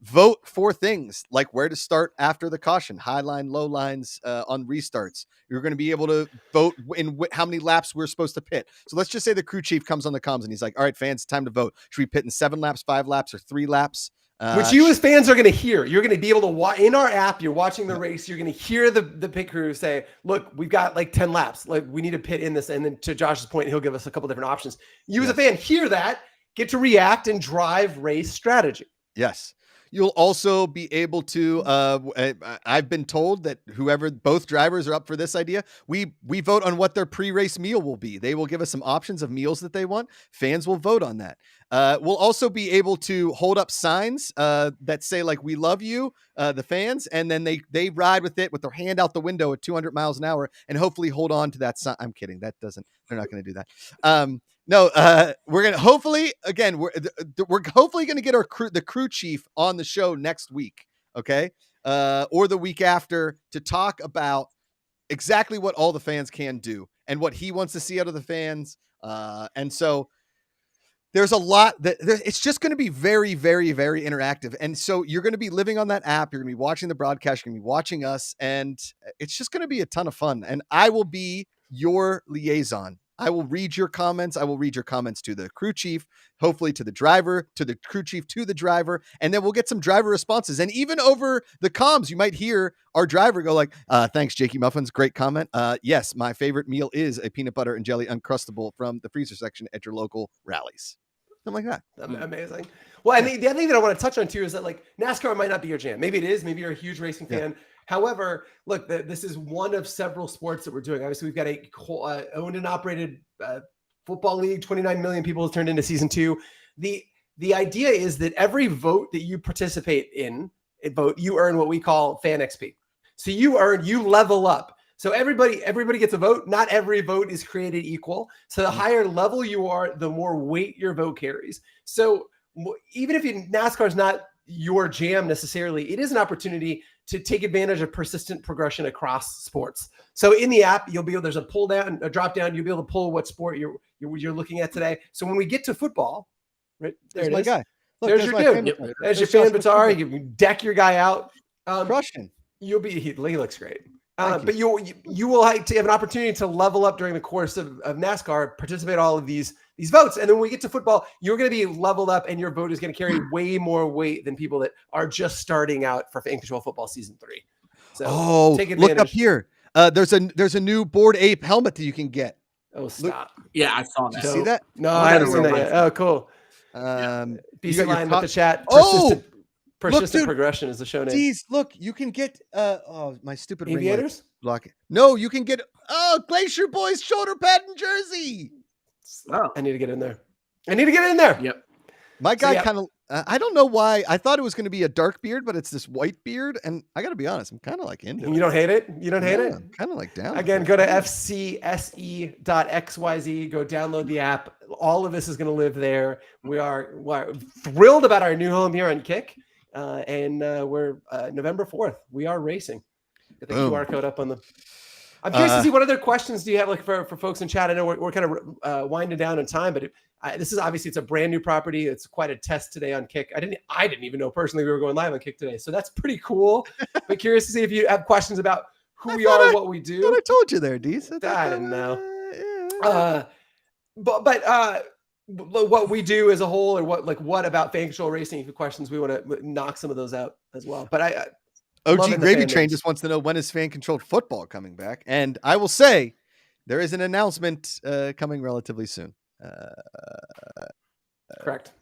vote for things like where to start after the caution, high line, low lines on restarts. You're going to be able to vote in how many laps we're supposed to pit. So let's just say the crew chief comes on the comms and he's like, all right, fans, time to vote. Should we pit in 7 laps, 5 laps, or 3 laps? Which you as fans are going to hear. You're going to be able to watch in our app. You're watching the race. You're going to hear the pit crew say, look, we've got like 10 laps. Like we need to pit in this. And then to Josh's point, he'll give us a couple different options. You as a fan hear that, get to react and drive race strategy. Yes. You'll also be able to, I've been told that both drivers are up for this idea. We vote on what their pre-race meal will be. They will give us some options of meals that they want. Fans will vote on that. We'll also be able to hold up signs that say like, we love you, the fans. And then they ride with it with their hand out the window at 200 miles an hour and hopefully hold on to that sign. I'm kidding. They're not going to do that. No, we're going to hopefully, again, we're hopefully going to get the crew chief on the show next week. Okay. Or the week after to talk about exactly what all the fans can do and what he wants to see out of the fans. And so there's a lot it's just going to be very, very, very interactive. And so you're going to be living on that app. You're going to be watching the broadcast. You're going to be watching us. And it's just going to be a ton of fun. And I will be your liaison. I will read your comments. I will read your comments to the crew chief, hopefully to the driver, to the crew chief, to the driver, and then we'll get some driver responses. And even over the comms, you might hear our driver go like, thanks, Jakey Muffins. Great comment. Yes, my favorite meal is a peanut butter and jelly Uncrustable from the freezer section at your local rallies. Something like that. Amazing. Well, and the other thing that I want to touch on too is that like NASCAR might not be your jam. Maybe it is. Maybe you're a huge racing fan. Yeah. However, look, this is one of several sports that we're doing. Obviously, we've got a owned and operated football league. 29 million people have turned into season 2. The idea is that every vote that you participate in, you earn what we call fan XP. So you level up. So everybody gets a vote. Not every vote is created equal. So the higher level you are, the more weight your vote carries. So even if NASCAR is not your jam necessarily, it is an opportunity to take advantage of persistent progression across sports. So in the app, there's a drop down. You'll be able to pull what sport you're looking at today. So when we get to football, right there's my guy. Look, there's your dude. Yep. There's your fan Batar. You can deck your guy out. Crushing. He looks great. But you will have an opportunity to level up during the course of NASCAR, participate in all of these votes. And then when we get to football, you're going to be leveled up and your vote is going to carry way more weight than people that are just starting out for Fan Control Football Season 3. So take advantage. Look up here. There's a new Bored Ape helmet that you can get. Oh, stop. Yeah, I saw that. Did you see that? No, I haven't seen that yet. Oh, cool. BC Line with the chat. Persistent Progression is the show name. Geez, look, you can get my stupid Aviators? Block it. No, you can get Glacier Boys shoulder pad and jersey. Oh. I need to get in there. Yep. My guy kind of I don't know why. I thought it was going to be a dark beard, but it's this white beard, and I got to be honest, I'm kind of like into it. You don't hate it? You don't hate it? I'm kind of like down. Again, go to fcse.xyz, go download the app. All of this is going to live there. We're thrilled about our new home here on Kick. And we're November 4th. We are racing. Get the QR code up on the. I'm curious to see what other questions do you have, like for folks in chat. I know we're kind of winding down in time, but this is obviously it's a brand new property. It's quite a test today on Kick. I didn't even know personally we were going live on Kick today, so that's pretty cool. But curious to see if you have questions about who we are, what we do. I told you there, Dees. I didn't know. But what we do as a whole, or what about Fan Control Racing? If you have questions, we want to knock some of those out as well. But OG Gravy Train just wants to know, when is fan controlled football coming back? And I will say there is an announcement coming relatively soon. Correct.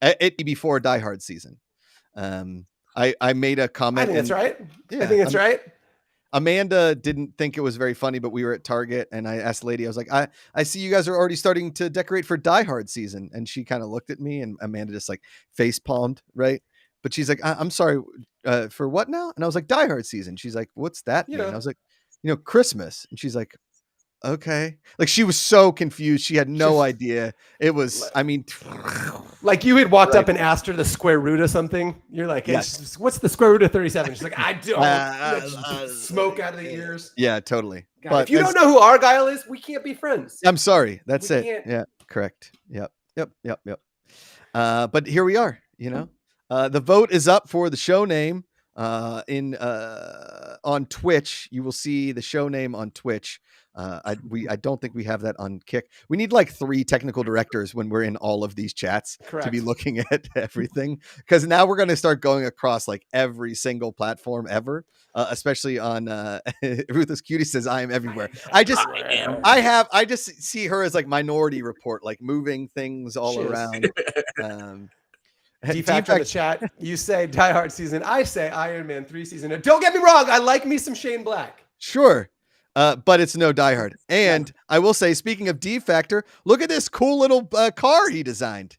It before Die Hard season. I made a comment. I think that's right. Yeah, I think that's right. Amanda didn't think it was very funny, but we were at Target and I asked the lady, I was like, I see you guys are already starting to decorate for Die Hard season. And she kind of looked at me, and Amanda just like face palmed, right? But she's like, I'm sorry, for what now? And I was like, Die Hard season. She's like, what's that mean? I was like, Christmas. And she's like, okay. Like, she was so confused. She had no idea. It was, like you had walked up and asked her the square root of something. You're like, hey, yes. What's the square root of 37? She's like, I don't. Smoke out of the ears. Yeah, totally. God, but if you don't know who Argyle is, we can't be friends. I'm sorry. That's it. Yeah, correct. Yep. But here we are. You know, the vote is up for the show name on Twitch. You will see the show name on Twitch. I don't think we have that on Kick. We need like 3 technical directors when we're in all of these chats to be looking at everything, because now we're going to start going across like every single platform ever, especially on Ruthless Cutie says I am everywhere. I just see her as like Minority Report, like moving things all around. Defect in the chat. You say Die Hard season. I say Iron Man 3 season. Don't get me wrong. I like me some Shane Black. Sure. But it's no Die Hard. And I will say, speaking of D Factor, look at this cool little car he designed.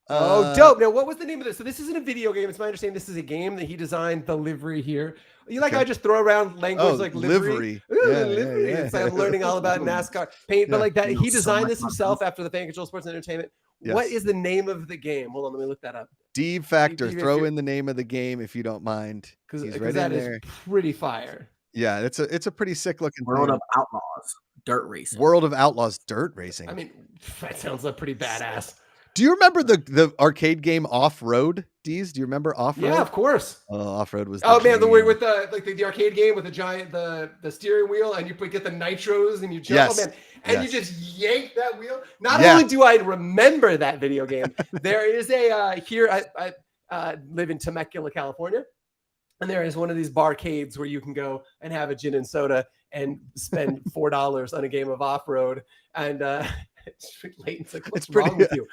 Dope. Now, what was the name of this? So this isn't a video game. It's my understanding this is a game that he designed the livery here. You like I just throw around language like livery? Ooh, livery. It's like I'm learning all about NASCAR paint, but like that he designed this himself after the Fan Control Sports and Entertainment. Yes. What is the name of the game? Hold on, let me look that up. D Factor. Throw in the name of the game if you don't mind. Because that is pretty fire. Yeah, it's a pretty sick looking World of Outlaws Dirt Racing. World of Outlaws Dirt Racing. I mean, that sounds like pretty badass. Do you remember the arcade game Off Road? Deez, do you remember Off Road? Yeah, of course. Off Road was. Man, the way with the arcade game with the giant the steering wheel, and you get the nitros and you jump. Yes. Oh, man. And you just yank that wheel. Not only do I remember that video game, there is a here I live in Temecula, California, and there is one of these barcades where you can go and have a gin and soda and spend $4 on a game of Off Road. And Leighton's like, what's wrong with you?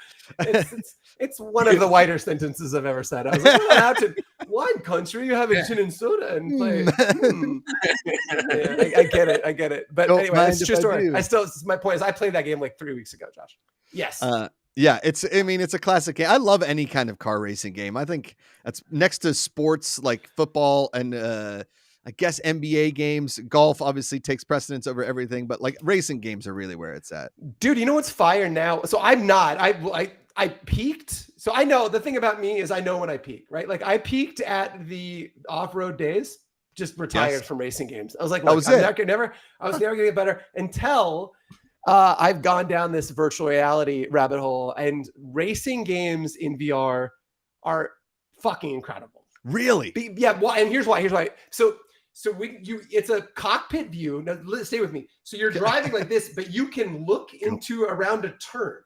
It's one of the whiter sentences I've ever said. I was like, well, out to wine country, you have a gin and soda and play. I get it. But anyway, it's true story. My point is I played that game like 3 weeks ago, Josh. Yes. Yeah, it's a classic game. I love any kind of car racing game. I think that's next to sports like football and I guess NBA games. Golf obviously takes precedence over everything, but like racing games are really where it's at. Dude, you know what's fire now? So I'm not. I peaked. So I know the thing about me is I know when I peak, right? Like I peaked at the off-road days, just retired from racing games. I was like, I was never gonna get better until I've gone down this virtual reality rabbit hole, and racing games in VR are fucking incredible. Really? Yeah. Well, and here's why. So it's a cockpit view. Now, stay with me. So you're driving like this, but you can look around a turn.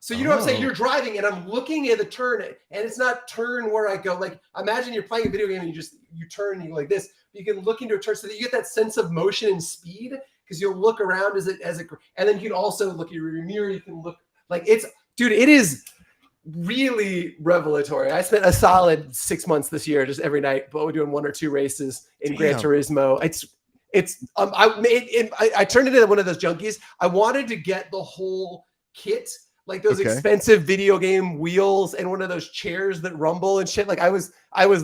So you know what I'm saying? You're driving and I'm looking at the turn, and it's not turn where I go. Like imagine you're playing a video game and you turn and you go like this. You can look into a turn so that you get that sense of motion and speed, because you'll look around and then you can also look at your mirror. You can look like it is really revelatory. I spent a solid 6 months this year, just every night, but we're doing 1 or 2 races in Gran Turismo. I turned into one of those junkies. I wanted to get the whole kit, like those expensive video game wheels and one of those chairs that rumble and shit. Like I was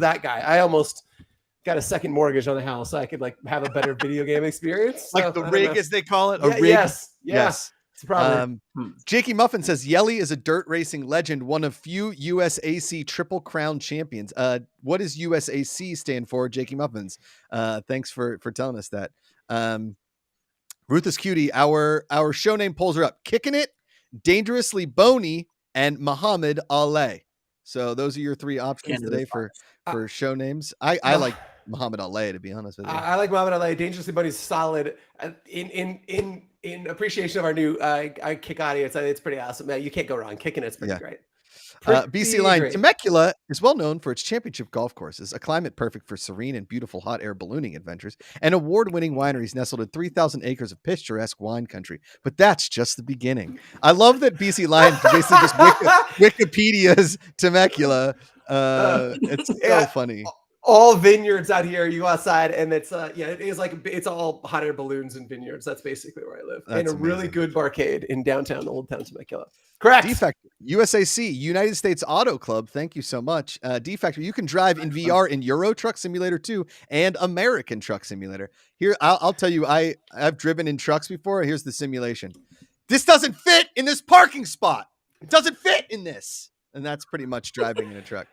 that guy. I almost got a second mortgage on the house so I could like have a better video game experience. Like the rig, as they call it. Rig? Yes. It's probably. Jakey Muffin says Yelly is a dirt racing legend, one of few USAC Triple Crown champions. What does USAC stand for, Jakey Muffins? Thanks for telling us that. Ruthless Cutie, our show name polls are up. Kicking It, Dangerously Bony, and Muhammad Ali. So those are your 3 options today for show names. I like Muhammad Ali, to be honest with you. I like Muhammad Ali. Dangerously Bony is solid. In appreciation of our new Kick audience, it's pretty awesome. Man, you can't go wrong. Kicking It's pretty great. BC Line, Temecula is well known for its championship golf courses, a climate perfect for serene and beautiful hot air ballooning adventures, and award-winning wineries nestled in 3,000 acres of picturesque wine country. But that's just the beginning. I love that BC Line basically just Wikipedia's Temecula. It's so funny. All vineyards out here. You go outside, and it's it is like it's all hot air balloons and vineyards. That's basically where I live. That's and a really good barcade in downtown Old Town Temecula. Correct. D-Factor, USAC, United States Auto Club. Thank you so much. D-Factor, you can drive in VR in Euro Truck Simulator 2 and American Truck Simulator. Here, I'll tell you, I've driven in trucks before. Here's the simulation. This doesn't fit in this parking spot. It doesn't fit in this. And that's pretty much driving in a truck.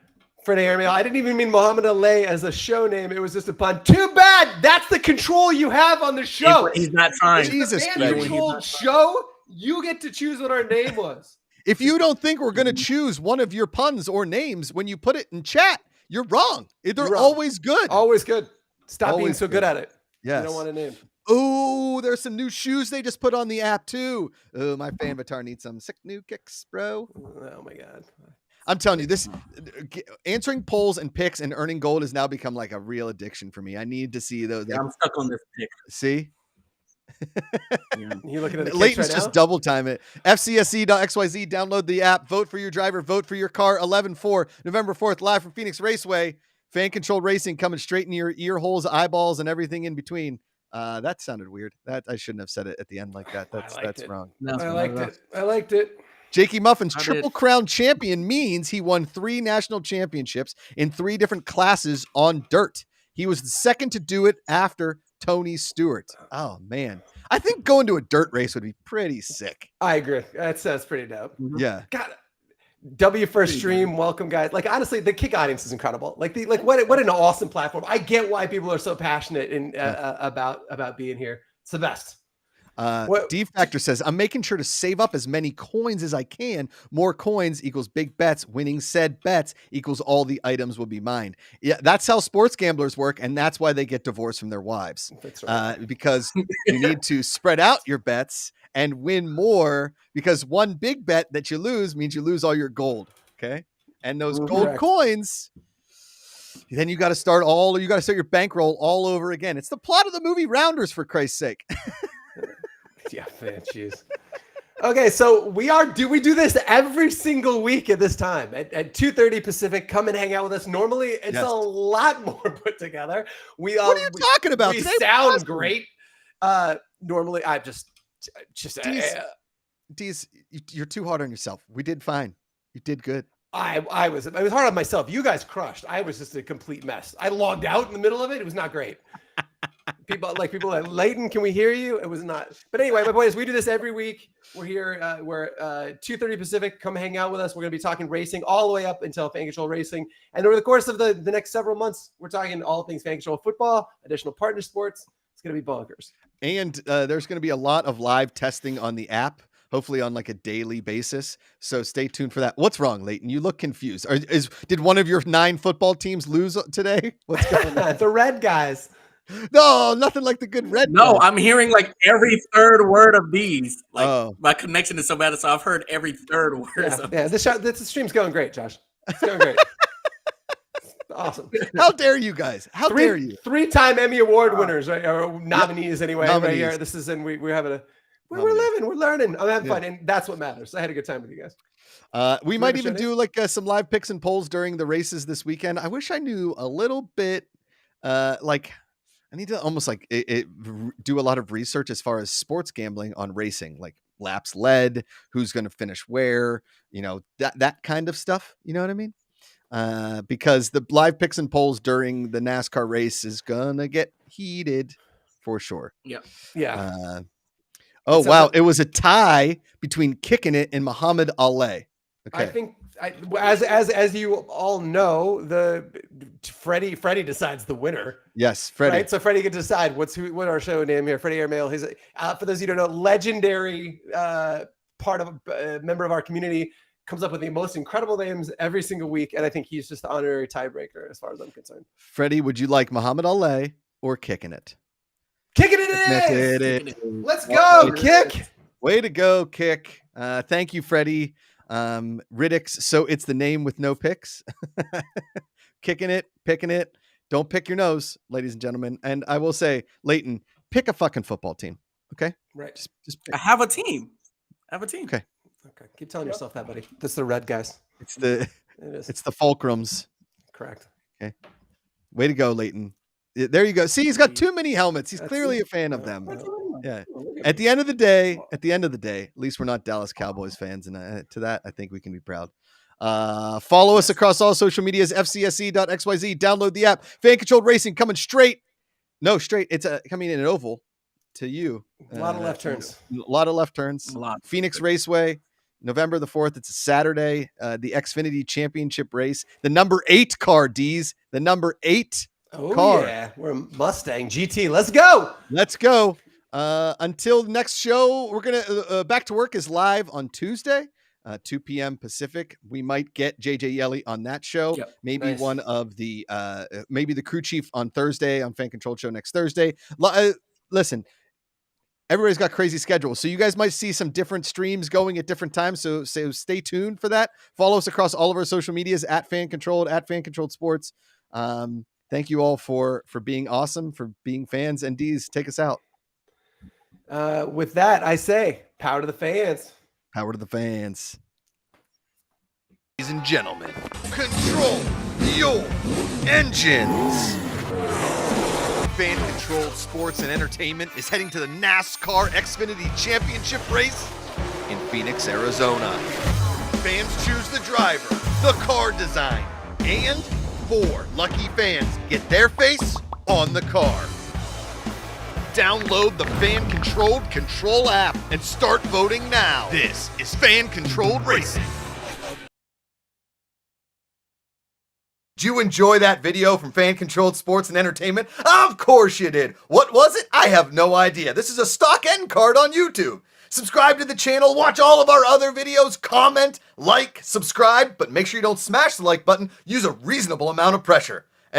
For the airmail, I didn't even mean Muhammad Ali as a show name. It was just a pun. Too bad. That's the control you have on the show. He's not trying. Jesus Christ. Controlled show. You get to choose what our name was. If you don't think we're going to choose one of your puns or names when you put it in chat, you're wrong. They're always good. Always good. Stop Always being so good at it. Yes. You don't want to name. Oh, there's some new shoes they just put on the app too. Oh, my fan avatar needs some sick new kicks, bro. Oh my God. I'm telling you, this answering polls and picks and earning gold has now become like a real addiction for me. I need to see those. Yeah, I'm stuck on this pick. See? Yeah. You looking at the Leighton's right just now? double time it. FCSC.xyz, download the app, vote for your driver, vote for your car. 11-4, November 4th, live from Phoenix Raceway. Fan controlled racing coming straight in your ear holes, eyeballs, and everything in between. That sounded weird. That I shouldn't have said it at the end like that. That's wrong. No, I liked it. Jakey Muffin's Triple Crown champion means he won 3 national championships in 3 different classes on dirt. He was the second to do it after Tony Stewart. Oh, man. I think going to a dirt race would be pretty sick. I agree. That's pretty dope. Yeah. God, W first stream. Welcome, guys. Like, honestly, the Kick audience is incredible. Like, what an awesome platform. I get why people are so passionate about being here. It's the best. D Factor says, I'm making sure to save up as many coins as I can. More coins equals big bets. Winning said bets equals all the items will be mine. Yeah, that's how sports gamblers work, and that's why they get divorced from their wives. That's right. Because you need to spread out your bets and win more, because one big bet that you lose means you lose all your gold. Okay. And those gold coins, then you got to start your bankroll all over again. It's the plot of the movie Rounders, for Christ's sake. Yeah, man, jeez. Okay, so we do this every single week at this time at 2:30 Pacific. Come and hang out with us. Normally, it's a lot more put together. What are you talking about? We sound great. Normally, I just Deez, you're too hard on yourself. We did fine. You did good. I was hard on myself. You guys crushed. I was just a complete mess. I logged out in the middle of it. It was not great. People like Leighton, can we hear you? It was not. But anyway, my point is we do this every week. We're here. We're 2:30 Pacific. Come hang out with us. We're going to be talking racing all the way up until fan control racing. And over the course of the next several months, we're talking all things fan control football, additional partner sports. It's going to be bonkers. And there's going to be a lot of live testing on the app, hopefully on like a daily basis. So stay tuned for that. What's wrong, Leighton? You look confused. Did one of your 9 football teams lose today? What's going on? The red guys. No, nothing like the good red. No, I'm hearing like every third word of these. Like my connection is so bad, so I've heard every third word. Yeah, the stream's going great, Josh. It's going great. Awesome. How dare you guys? How dare you? 3-time Emmy Award winners, right? Or nominees anyway. Right here. This is we're having we're living, we're learning. I'm having fun, and that's what matters. I had a good time with you guys. We might even do like some live picks and polls during the races this weekend. I wish I knew a little bit I need to almost like do a lot of research as far as sports gambling on racing, like laps led, who's going to finish where, that kind of stuff. You know what I mean? Because the live picks and polls during the NASCAR race is going to get heated for sure. Yeah. Yeah. Wow. It was a tie between Kicking It and Muhammad Ali. Okay. I think as you all know, Freddie decides the winner. Yes, Freddie. Right, so Freddie can decide what our show name here. Freddie Airmail. He's for those of you who don't know, legendary part of a member of our community, comes up with the most incredible names every single week, and I think he's just the honorary tiebreaker as far as I'm concerned. Freddie, would you like Muhammad Ali or Kicking It? Kicking it is. Let's go, Kick. Way to go, Kick. Thank you, Freddie. Riddix, so it's the name with no picks. Kicking it, picking it. Don't pick your nose, ladies and gentlemen. And I will say, Leighton, pick a fucking football team. Okay? Right. Just pick. I have a team. Okay. Keep telling yourself that, buddy. That's the red guys. It's the Fulcrums. Correct. Okay. Way to go, Leighton. There you go. See, he's got too many helmets. He's clearly a fan of them. Yeah. At the end of the day, at least we're not Dallas Cowboys fans. And to that, I think we can be proud. Follow us across all social medias, fcsc.xyz. Download the app. Fan controlled racing coming straight. No, straight. It's coming in an oval to you. A lot of left turns. A lot of left turns. Phoenix Raceway, November the 4th. It's a Saturday. The Xfinity Championship race. The number 8 car, D's. The number 8 car. Yeah. We're Mustang GT. Let's go. Let's go. Until next show, we're going to Back to Work is live on Tuesday. 2 p.m. Pacific. We might get JJ Yelly on that show. Yep. Maybe Nice. one of the maybe the crew chief on Thursday on Fan Controlled Show next Thursday. Listen, everybody's got crazy schedules, so you guys might see some different streams going at different times. So stay tuned for that. Follow us across all of our social medias at Fan Controlled, at Fan Controlled Sports. Thank you all for being awesome, for being fans. And D's, take us out. With that, I say, power to the fans. Power to the fans. Ladies and gentlemen, control your engines. Fan Controlled Sports and Entertainment is heading to the NASCAR Xfinity Championship race in Phoenix, Arizona. Fans choose the driver, the car design, and 4 lucky fans get their face on the car. Download the Fan Controlled Control app and start voting now. This is Fan Controlled Racing. Did you enjoy that video from Fan Controlled Sports and Entertainment? Of course you did. What was it? I have no idea. This is a stock end card on YouTube. Subscribe to the channel, watch all of our other videos, comment, like, subscribe, but make sure you don't smash the like button. Use a reasonable amount of pressure.